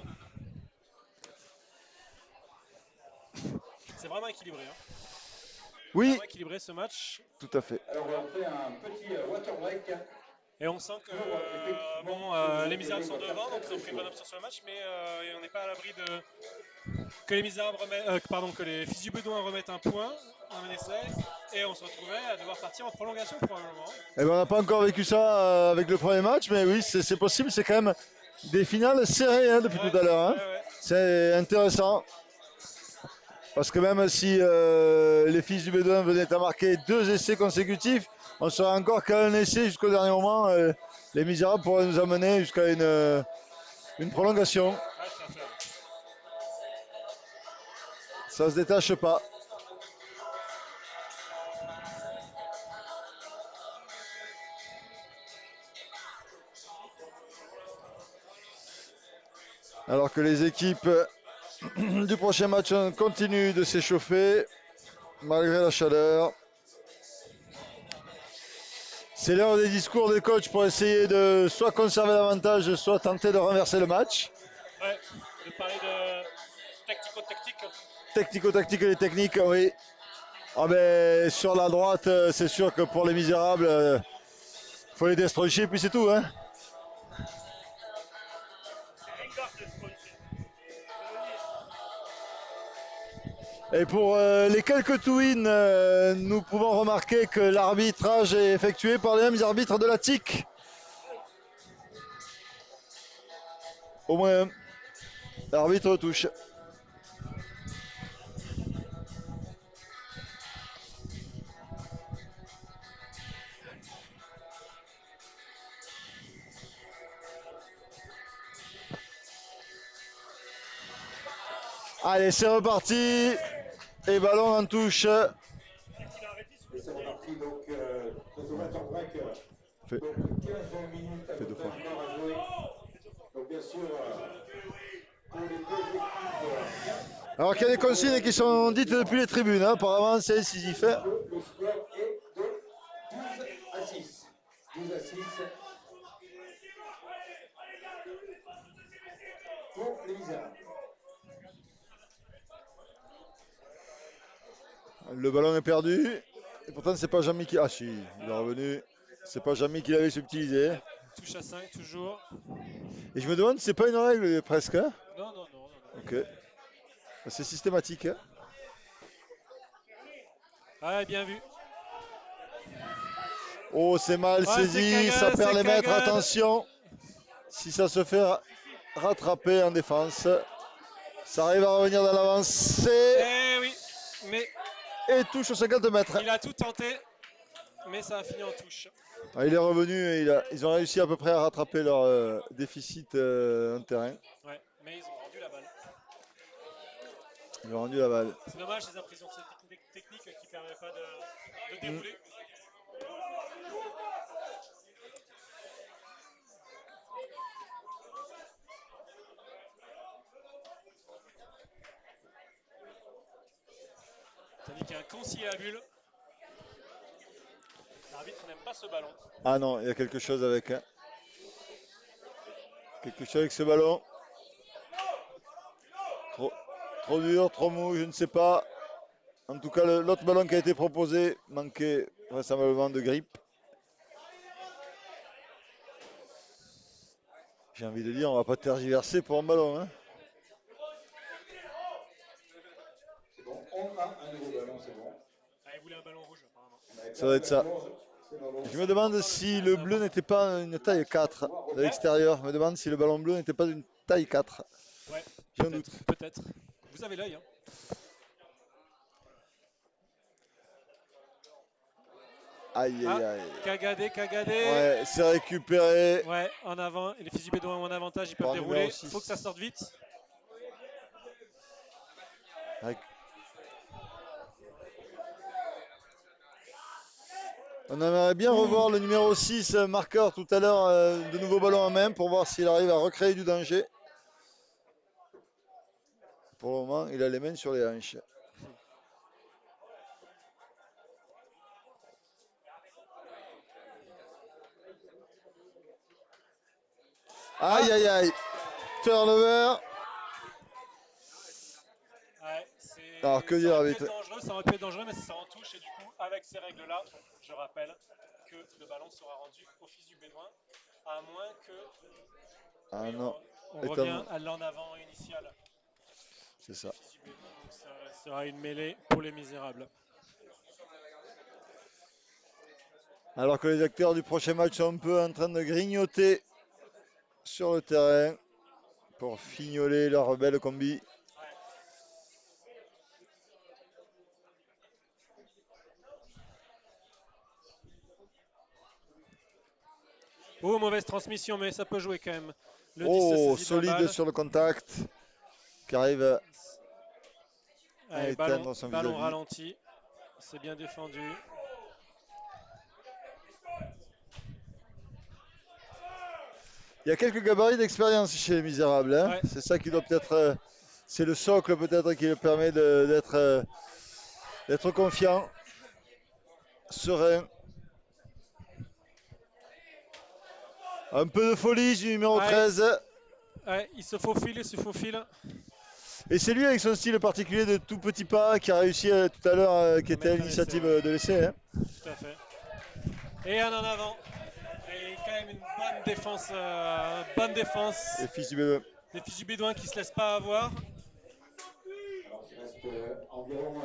C'est vraiment équilibré. Hein. Oui, Vraiment équilibré ce match. tout à fait. Alors on fait un petit water break. Et on sent que les Misérables sont devant, donc ils ont pris une bonne option sur le match, mais on n'est pas à l'abri de que les Misérables que les Fils du Bédouin remettent un point, un essai, et on se retrouvait à devoir partir en prolongation probablement. Eh ben, on n'a pas encore vécu ça avec le premier match, mais oui, c'est possible. C'est quand même des finales serrées hein, depuis tout à l'heure. Hein. Ouais. C'est intéressant. Parce que même si les Fils du Bédouin venaient à marquer 2 essais consécutifs, on serait encore qu'à un essai jusqu'au dernier moment. Les Misérables pourraient nous amener jusqu'à une prolongation. Ouais, tout à fait. Ça se détache pas. Alors que les équipes du prochain match continuent de s'échauffer malgré la chaleur. C'est l'heure des discours des coachs pour essayer de soit conserver l'avantage, soit tenter de renverser le match. Ouais, de parler de tactico-tactique. Technico-tactique et les techniques, oui. Ah ben, sur la droite, c'est sûr que pour les Misérables, il faut les destroyer, puis c'est tout. Hein. Et pour les quelques twins, nous pouvons remarquer que l'arbitrage est effectué par les mêmes arbitres de la TIC. Au moins, l'arbitre touche. Allez, c'est reparti. Et ballon en touche. Et c'est reparti donc dans ce water break. Fait. Donc 15-20 minutes à peu près encore à jouer. Donc bien sûr, pour les deux équipes, Alors qu'il y a des consignes qui sont dites depuis les tribunes. Hein. Apparemment, c'est décisif. Hein. le score est de 12 à 6. 12 à 6. Pour les Misérables. Le ballon est perdu. Et pourtant, c'est pas Jamy qui. Ah, si, il est revenu. C'est pas Jamy qui l'avait subtilisé. Touche à 5 toujours. Et je me demande si c'est pas une règle presque. Hein. Non. Ok. C'est systématique. Hein. Ah, bien vu. Oh, c'est mal Ouais, saisi, c'est ça Kagan, perd c'est les mètres, Kagan. attention. Si ça se fait rattraper en défense, ça arrive à revenir dans l'avancée Eh oui, mais et touche aux 50 mètres. il a tout tenté, mais ça a fini en touche. Ah, il est revenu et ils ont réussi à peu près à rattraper leur déficit en terrain. Ouais, mais ils ont rendu la balle. Ils ont rendu la balle. C'est dommage, ces impressions de cette technique qui ne permet pas de dérouler. Tandis qu'il y a un conciliabule. L'arbitre n'aime pas ce ballon. Ah non, il y a quelque chose avec. Hein. Quelque chose avec ce ballon. Trop dur, trop mou, je ne sais pas. En tout cas, l'autre ballon qui a été proposé manquait vraisemblablement de grippe. J'ai envie de dire, on va pas tergiverser pour un ballon. Hein. C'est bon, on a un nouveau ballon, c'est bon. Ah, il voulait un ballon rouge, apparemment. Ça doit être ça. Je me demande si le bleu n'était pas une taille 4 de l'extérieur. Je me demande si le ballon bleu n'était pas une taille 4. Ouais, j'ai un doute. Peut-être. Vous avez l'œil. Hein. Aïe, aïe, aïe. Cagadé. Ouais, c'est récupéré. Ouais, en avant. Et les fusils bédouins ont un avantage, ils peuvent Par dérouler. numéro Il faut que ça sorte vite. On aimerait bien revoir le numéro 6 marqueur tout à l'heure, de nouveau ballon en main pour voir s'il arrive à recréer du danger. Pour le moment, il a les mains sur les hanches. Aïe, aïe, aïe. Turnover. Ouais, Alors, que dire, arbitre? Ça aurait pu être dangereux, mais ça sort en touche. Et du coup, avec ces règles-là, je rappelle que le ballon sera rendu au fils du bédouin, à moins que. Ah oui, non. on revient à l'en avant initial. C'est ça. Fils du bédouin, donc ça sera une mêlée pour les misérables. Alors que les acteurs du prochain match sont un peu en train de grignoter sur le terrain pour fignoler leur belle combi. Oh, mauvaise transmission, mais ça peut jouer quand même. Le 10 Oh, saisit solide la balle. sur le contact. Qui arrive à éteindre son ballon vis-à-vis. ralenti. C'est bien défendu. Il y a quelques gabarits d'expérience chez les Misérables. Hein. Ouais. C'est ça qui doit peut-être. C'est le socle peut-être qui le permet d'être confiant, serein. Un peu de folie du numéro 13. Ouais, il se faufile. Et c'est lui avec son style particulier de tout petit pas qui a réussi tout à l'heure, qui était à l'initiative de l'essai. Hein. Tout à fait. Et un en avant. Et quand même une bonne défense. Les fils du Bédouin. Les fils du Bédouin qui ne se laissent pas avoir. Alors il reste environ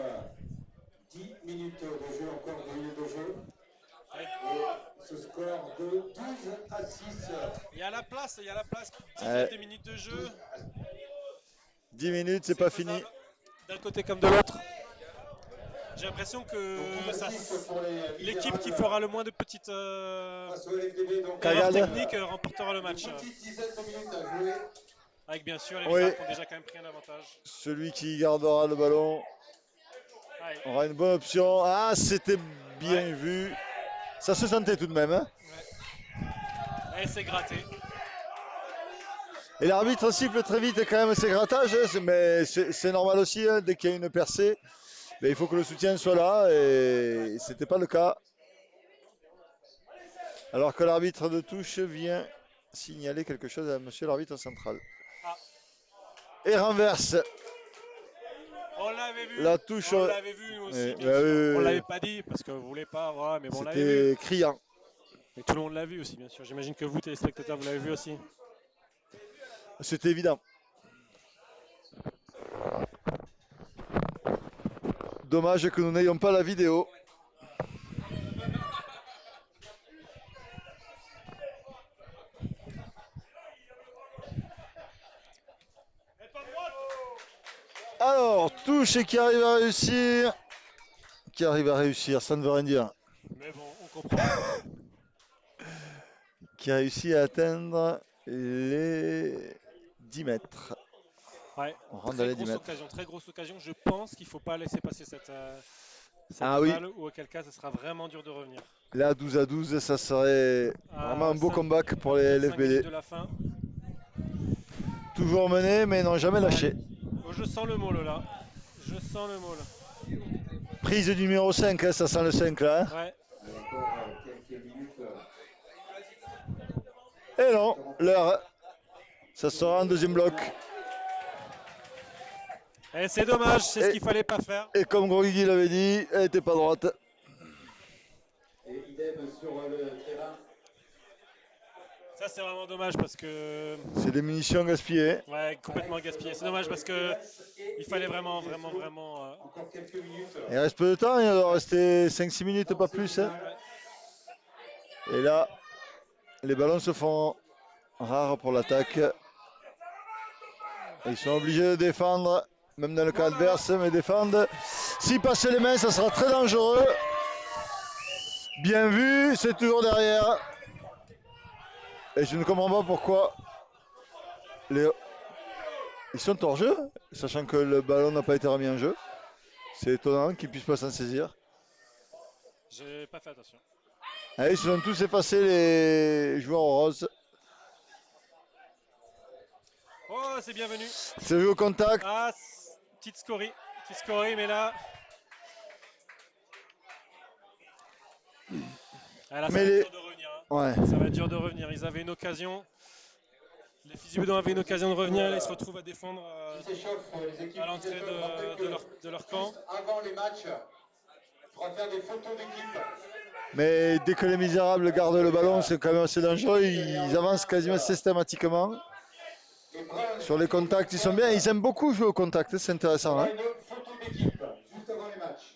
10 minutes de jeu, encore 10 minutes de jeu. Et ce score de 12 à 6. Il y a la place, dizaine de minutes de jeu. 10 minutes, c'est pas fini. D'un côté comme de l'autre. J'ai l'impression que l'équipe qui fera le moins de petites erreurs techniques remportera le match. Avec bien sûr les Misérables qui ont déjà quand même pris un avantage. Celui qui gardera le ballon aura une bonne option. Ah, c'était bien vu. Ça se sentait tout de même. Hein. Et c'est gratté. Et l'arbitre siffle très vite quand même ces grattages, mais c'est normal aussi, hein, dès qu'il y a une percée, mais il faut que le soutien soit là, et c'était pas le cas. Alors que l'arbitre de touche vient signaler quelque chose à monsieur l'arbitre central. Et renverse. On l'avait vu. La touche. On l'avait vu aussi. On l'avait pas dit parce que vous voulez pas voir, mais bon, on l'avait vu. C'était criant. Et tout le monde l'a vu aussi, bien sûr. J'imagine que vous, téléspectateurs, vous l'avez vu aussi. C'était évident. Dommage que nous n'ayons pas la vidéo. touche et qui arrive à réussir. Qui arrive à réussir, ça ne veut rien dire. Mais bon, on comprend. Qui réussit à atteindre les 10 mètres. Ouais, On rentre dans les 10 mètres. très grosse occasion. Je pense qu'il ne faut pas laisser passer cette Ah oui. balle, ou auquel cas, ça sera vraiment dur de revenir. Là, 12-12, ça serait vraiment un beau comeback pour les 5 minutes LFBD. de la fin. Toujours mené, mais n'ont jamais lâché. Oh, je sens le môle là. Je sens le môle. Prise du numéro 5, hein, ça sent le 5 là. Hein. Ouais. Encore quelques minutes. Et non, l'heure. Ça sera un deuxième bloc. Et c'est dommage, c'est ce qu'il fallait pas faire. Et comme Groggy l'avait dit, elle n'était pas droite. Et idem sur le terrain. Ça c'est vraiment dommage parce que... C'est des munitions gaspillées. Ouais, complètement gaspillé. C'est dommage parce que il fallait vraiment... Encore quelques minutes. Il reste peu de temps, il doit rester 5-6 minutes, pas plus. Hein. Et là, les ballons se font rares pour l'attaque. Ils sont obligés de défendre, même dans le cas adverse, mais défendre. S'ils passent les mains, ça sera très dangereux. Bien vu, c'est toujours derrière. Et je ne comprends pas pourquoi ils sont hors jeu, sachant que le ballon n'a pas été remis en jeu. C'est étonnant qu'ils ne puissent pas s'en saisir. J'ai pas fait attention. Allez, ils se sont tous effacés, les joueurs en rose. Oh, c'est bienvenu. C'est vu au contact. Ah, petite scorie, mais là... Ah, là, ça va être dur de revenir. Hein. Ouais. Ça va être dur de revenir. Ils avaient une occasion. Les Fils-du-Bédouin avaient une occasion de revenir. Là, ils se retrouvent à défendre à l'entrée de leur camp. Avant les matchs, il faudra faire des photos d'équipe. Mais dès que les Misérables gardent le ballon, c'est quand même assez dangereux. Ils avancent quasiment systématiquement. Sur les contacts, ils sont bien. Ils aiment beaucoup jouer au contact, c'est intéressant. Hein. Une photo d'équipe juste avant les matchs.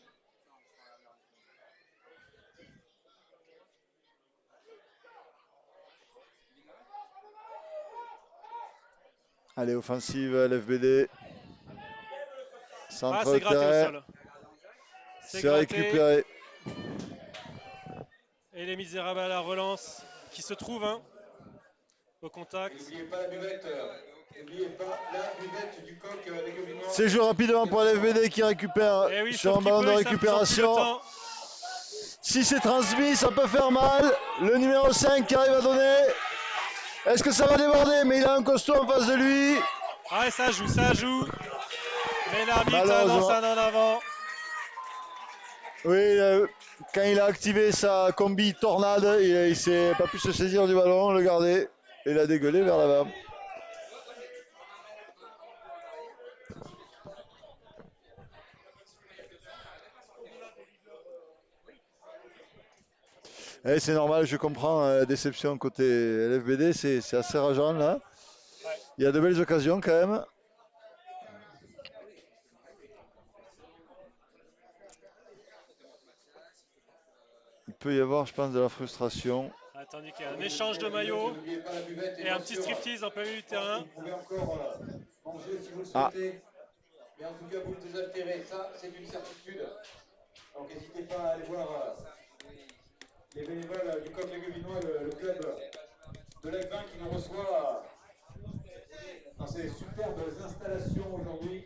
Allez, offensive, LFBD. Centre c'est gratté au terrain. sol. C'est récupéré. Et les Misérables à la relance qui se trouvent au contact. N'oubliez pas la buvette. N'oubliez pas la buvette du coq des Gobelins. C'est joué rapidement pour LFBD qui récupère sur un ballon de récupération. Si c'est transmis, ça peut faire mal. Le numéro 5 qui arrive à donner. Est-ce que ça va déborder? Mais il a un costaud en face de lui. Ah, ça joue. Mais l'arbitre avance en avant. Oui, quand il a activé sa combi tornade, il ne s'est pas pu se saisir du ballon, le garder. Et il a dégueulé vers l'avant. Et c'est normal, je comprends la déception côté LFBD, c'est assez rageant là. Il y a de belles occasions quand même. Il peut y avoir, je pense, de la frustration. Tandis qu'il y a un échange de maillots et un petit striptease en plein milieu du terrain. Vous pouvez encore manger si vous le souhaitez. Mais en tout cas, vous le désaltérez. Ça, c'est une certitude. Donc n'hésitez pas à aller voir les bénévoles du Coq Les Gobelins, le club de l'Ac20 qui nous reçoit dans ces superbes installations aujourd'hui.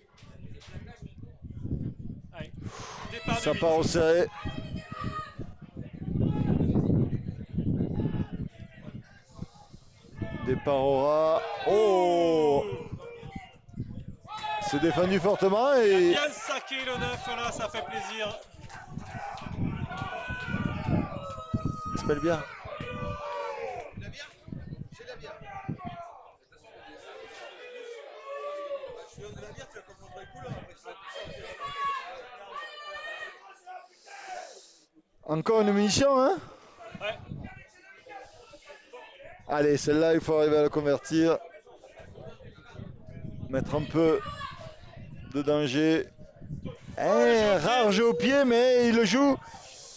Ça part au serré. Départ au ras. Oh! C'est défendu fortement et... Il a bien saqué le 9 là, ça fait plaisir. Il s'appelle bien. J'ai la bière. Je donne de la bière, tu vas comprendre les couleurs après ça. Encore une munition, hein? Ouais. Allez, celle-là, il faut arriver à la convertir. Mettre un peu de danger. Rare jeu au pied, mais il le joue.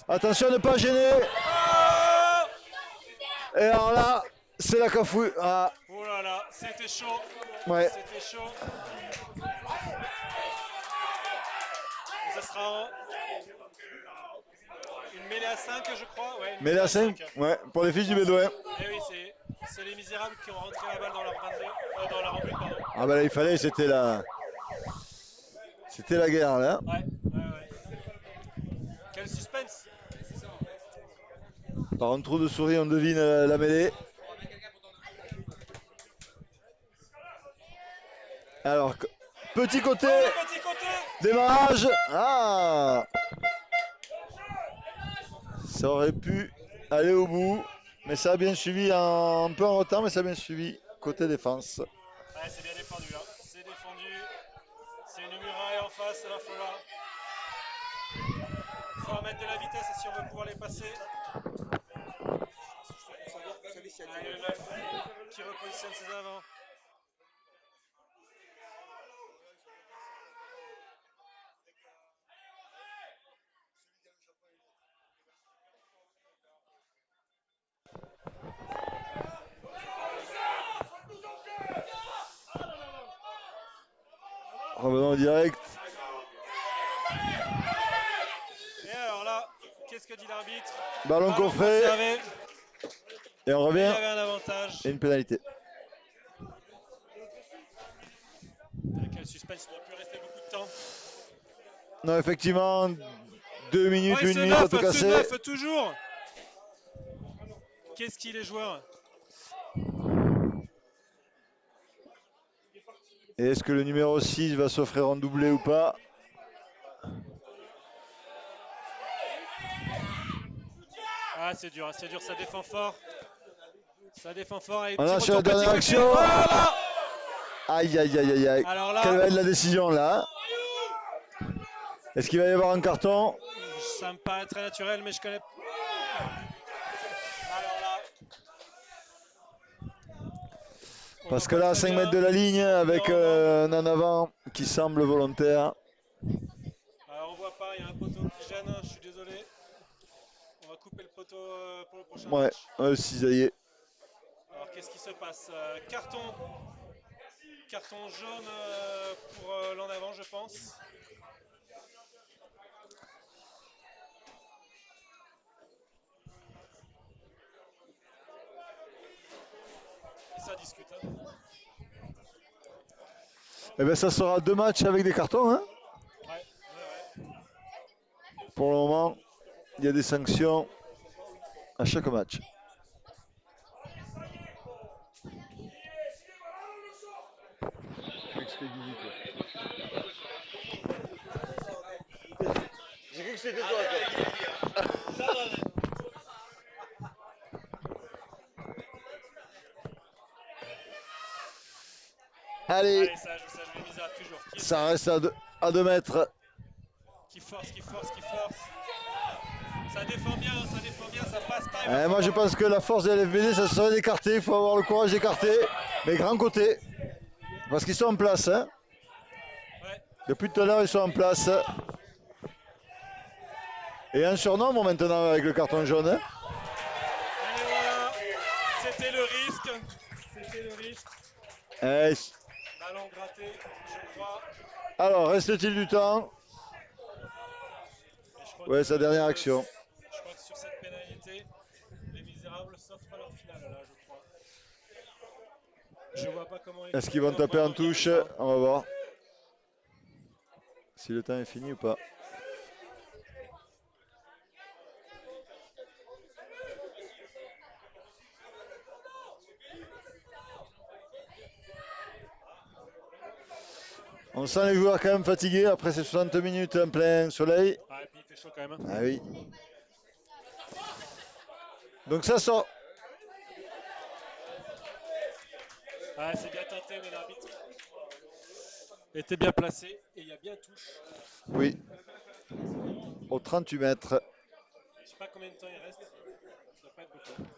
Attention à ne pas gêner. Et alors là, c'est la cafouille. Ah. Oh là là, c'était chaud. Ouais. C'était chaud. Ce sera une mêlée à 5, je crois. Ouais, une Mais la 5, ouais, pour les fils du Bédouin. Et oui, c'est les misérables qui ont rentré la balle dans leur 22, dans leur but, pardon. Ah bah là, il fallait, c'était la guerre là. Ouais. Quel suspense. Par un trou de souris, on devine la mêlée. Alors, petit côté, Petit côté. démarrage. Ah, ça aurait pu aller au bout, mais ça a bien suivi, un peu en retard, mais ça a bien suivi côté défense. Ouais, c'est bien défendu là. C'est défendu. C'est une muraille en face, il va falloir. Faut remettre de la vitesse si on veut pouvoir les passer. Allez, le 9 qui repositionne ses avants. Revenons en direct. Et alors là, qu'est-ce que dit l'arbitre? Ballon coffré. Conservé. Et on Il y revient. avait un avantage. Et une pénalité. Quel suspense, il ne doit plus rester beaucoup de temps. Non, effectivement, 2 minutes, Oh, 1 minute à tout ce casser. 9 toujours. Qu'est-ce qu'il est joueur? Et est-ce que le numéro 6 va s'offrir un doublé ou pas? Ah, c'est dur, ça défend fort. Ça défend fort. Et On petit a sur la retour, dernière petit action. côté. Oh là là. Aïe, aïe, aïe, aïe, aïe. Alors là, quelle va être la décision là? Est-ce qu'il va y avoir un carton? ça me paraît très naturel, mais je connais. Alors là. Parce que là, à 5 mètres de la ligne, avec un en avant qui semble volontaire. Alors on voit pas, il y a un poteau qui gêne, je suis désolé. On va couper le poteau pour le prochain Ouais, match. cisaillé. Alors qu'est-ce qui se passe? Carton jaune pour l'en avant, je pense. Et ça discute. Hein. Eh bien, ça sera 2 matchs avec des cartons. Hein, Ouais. pour le moment, il y a des sanctions à chaque match. J'ai cru que c'était toi. Allez, Allez, ça, je vais miser à toujours. ça reste à 2 mètres. Qui force. Ça défend bien, ça passe pas. Moi je pense que la force de LFBD, ça serait d'écarter. Il faut avoir le courage d'écarter. Mais grand côté. Parce qu'ils sont en place. Hein. Ouais. Depuis tout à l'heure, ils sont en place. Et un surnombre maintenant avec le carton jaune. Hein. Allez, voilà. C'était le risque. Ballon gratté, je crois. Alors, reste-t-il du temps? Ouais, sa dernière action. Je crois que sur cette pénalité, les misérables s'offrent leur finale, là, je crois. Je vois pas comment. Est-ce qu'ils vont taper en touche? On va voir. Si le temps est fini ou pas. On sent les joueurs quand même fatigués après ces 60 minutes en plein soleil. Ah, et puis il fait chaud quand même. Hein. Ah oui. Donc ça sort. Ah, c'est bien tenté, mais l'arbitre était bien placé et il y a bien touche. Oui. Au 38 mètres. Je sais pas combien de temps il reste. Ça doit pas être beaucoup.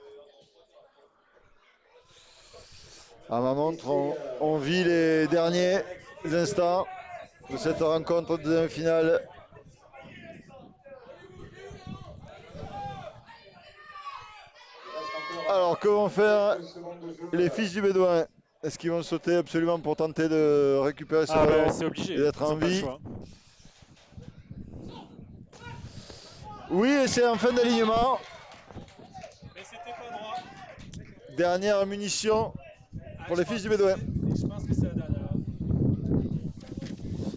À ma montre, on vit les derniers instants de cette rencontre de demi-finale. Alors, que vont faire les fils du Bédouin? Est-ce qu'ils vont sauter absolument pour tenter de récupérer ce ballon c'est obligé. et d'être en vie? Oui, et c'est en fin d'alignement. Mais c'était pas droit. Dernière munition pour les fils du Bédouin. Je pense que c'est la dernière.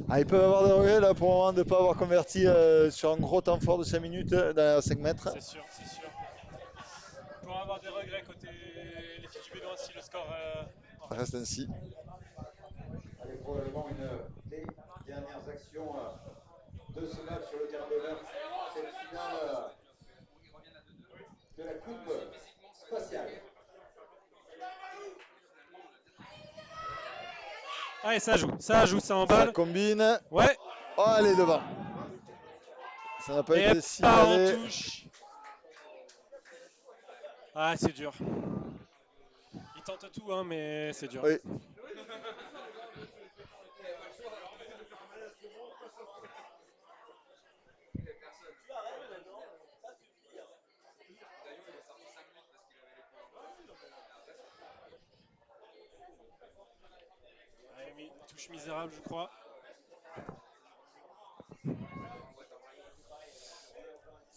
Ah, ils peuvent avoir des regrets là pour le moment de ne pas avoir converti sur un gros temps fort de 5 minutes dans 5 mètres. C'est sûr, c'est sûr. Ils pourront avoir des regrets côté les filles du Bédouin si le score en reste. Reste ainsi. Allez, probablement une des dernières actions de ce match sur le terrain d'honneur. Cette finale de la Coupe spatiale. Allez, ça joue, ça Ça emballe. combine. Ouais. Oh, allez, devant. Ça n'a pas Et été pas en signalé. touche. Ah, c'est dur. Il tente tout, hein, mais c'est dur. Oui. Allez, touche misérable, je crois. Ils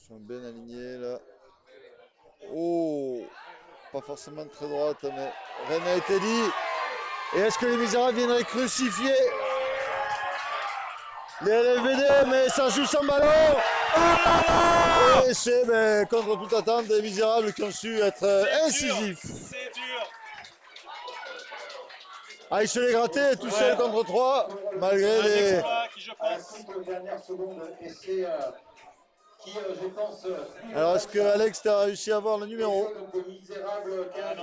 sont bien alignés là. Oh, pas forcément très droite, mais rien n'a été dit. Et est-ce que les Misérables viendraient crucifier les LFBD, mais ça joue sans ballon. Et c'est contre toute attente des Misérables qui ont su être incisifs. C'est dur. Ah, il se les grattait tout seul contre 3, malgré Un les... exploit qui, je À la pense. toute dernière seconde, et c'est qui, je pense. Alors, est-ce que Alex, tu as réussi à voir le numéro Donc, le misérable 15.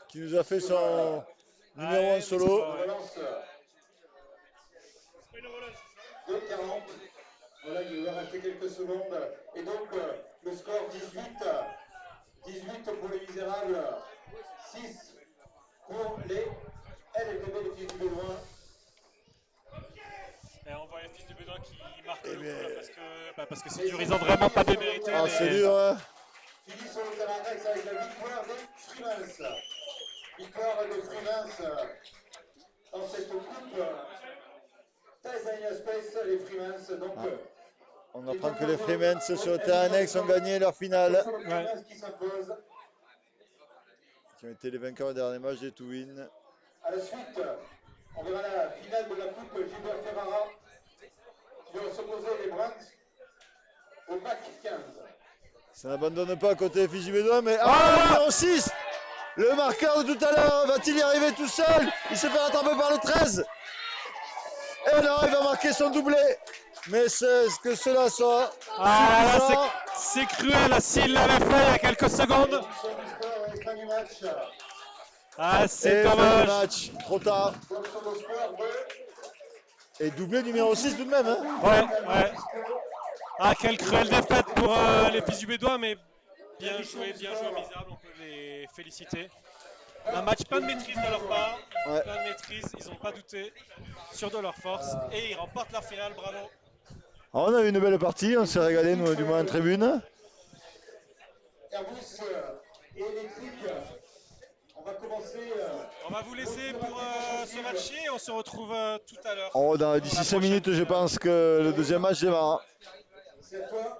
qui nous a fait son numéro en solo? Relance de 40. Voilà, il va rester quelques secondes. Et donc, le score 18. 18 pour les Misérables. 6 pour les LFB, les filles du Bédouin. Et on voit les fils du Bédouin qui marquent Eh le bien. coup là, parce que c'est dur. Ils ont vraiment pas démérité. Ah, mais- c'est dur, hein. Finit sur le terrain d'Aix avec la victoire des Freemans. Victoire des Freemans dans cette coupe. Tasmania Space, les Freemans. Donc, On apprend que les Freemans sur le terrain annexe ont gagné leur finale. c'est les Freemans qui s'imposent. Qui ont été les vainqueurs du dernier match des Twins. À la suite, on verra la finale de la coupe Gilbert Ferrara qui vont s'opposer les Browns au MAC 15. Ça n'abandonne pas côté Fiji Bédouin, mais... Ah, le numéro 6. Le marqueur de tout à l'heure, va-t-il y arriver tout seul? Il se fait rattraper par le 13. Et non, il va marquer son doublé. Mais c'est ce que cela soit. Ah là, suffisant. c'est cruel. S'il l'avait fait il y a quelques secondes. Édition du score et fin du match. Ah, Et c'est fin du dommage. match, trop tard. Donc sur le score de Et doublé numéro 6 tout de même. Hein. Ouais. Ah, quelle cruelle défaite pour les fils du Bédouin, mais bien joué aux Misérables, on peut les féliciter. Un match plein de maîtrise de leur part, Ouais. plein de maîtrise, ils n'ont pas douté, sûrs de leur force, et ils remportent leur finale, bravo. Alors, on a eu une belle partie, on s'est régalé, nous, du moins en tribune. Airbus et électrique. On va commencer. On va vous laisser pour ce match et on se retrouve tout à l'heure. Oh, d'ici 5 minutes, je pense que le deuxième match démarre. C'est à toi.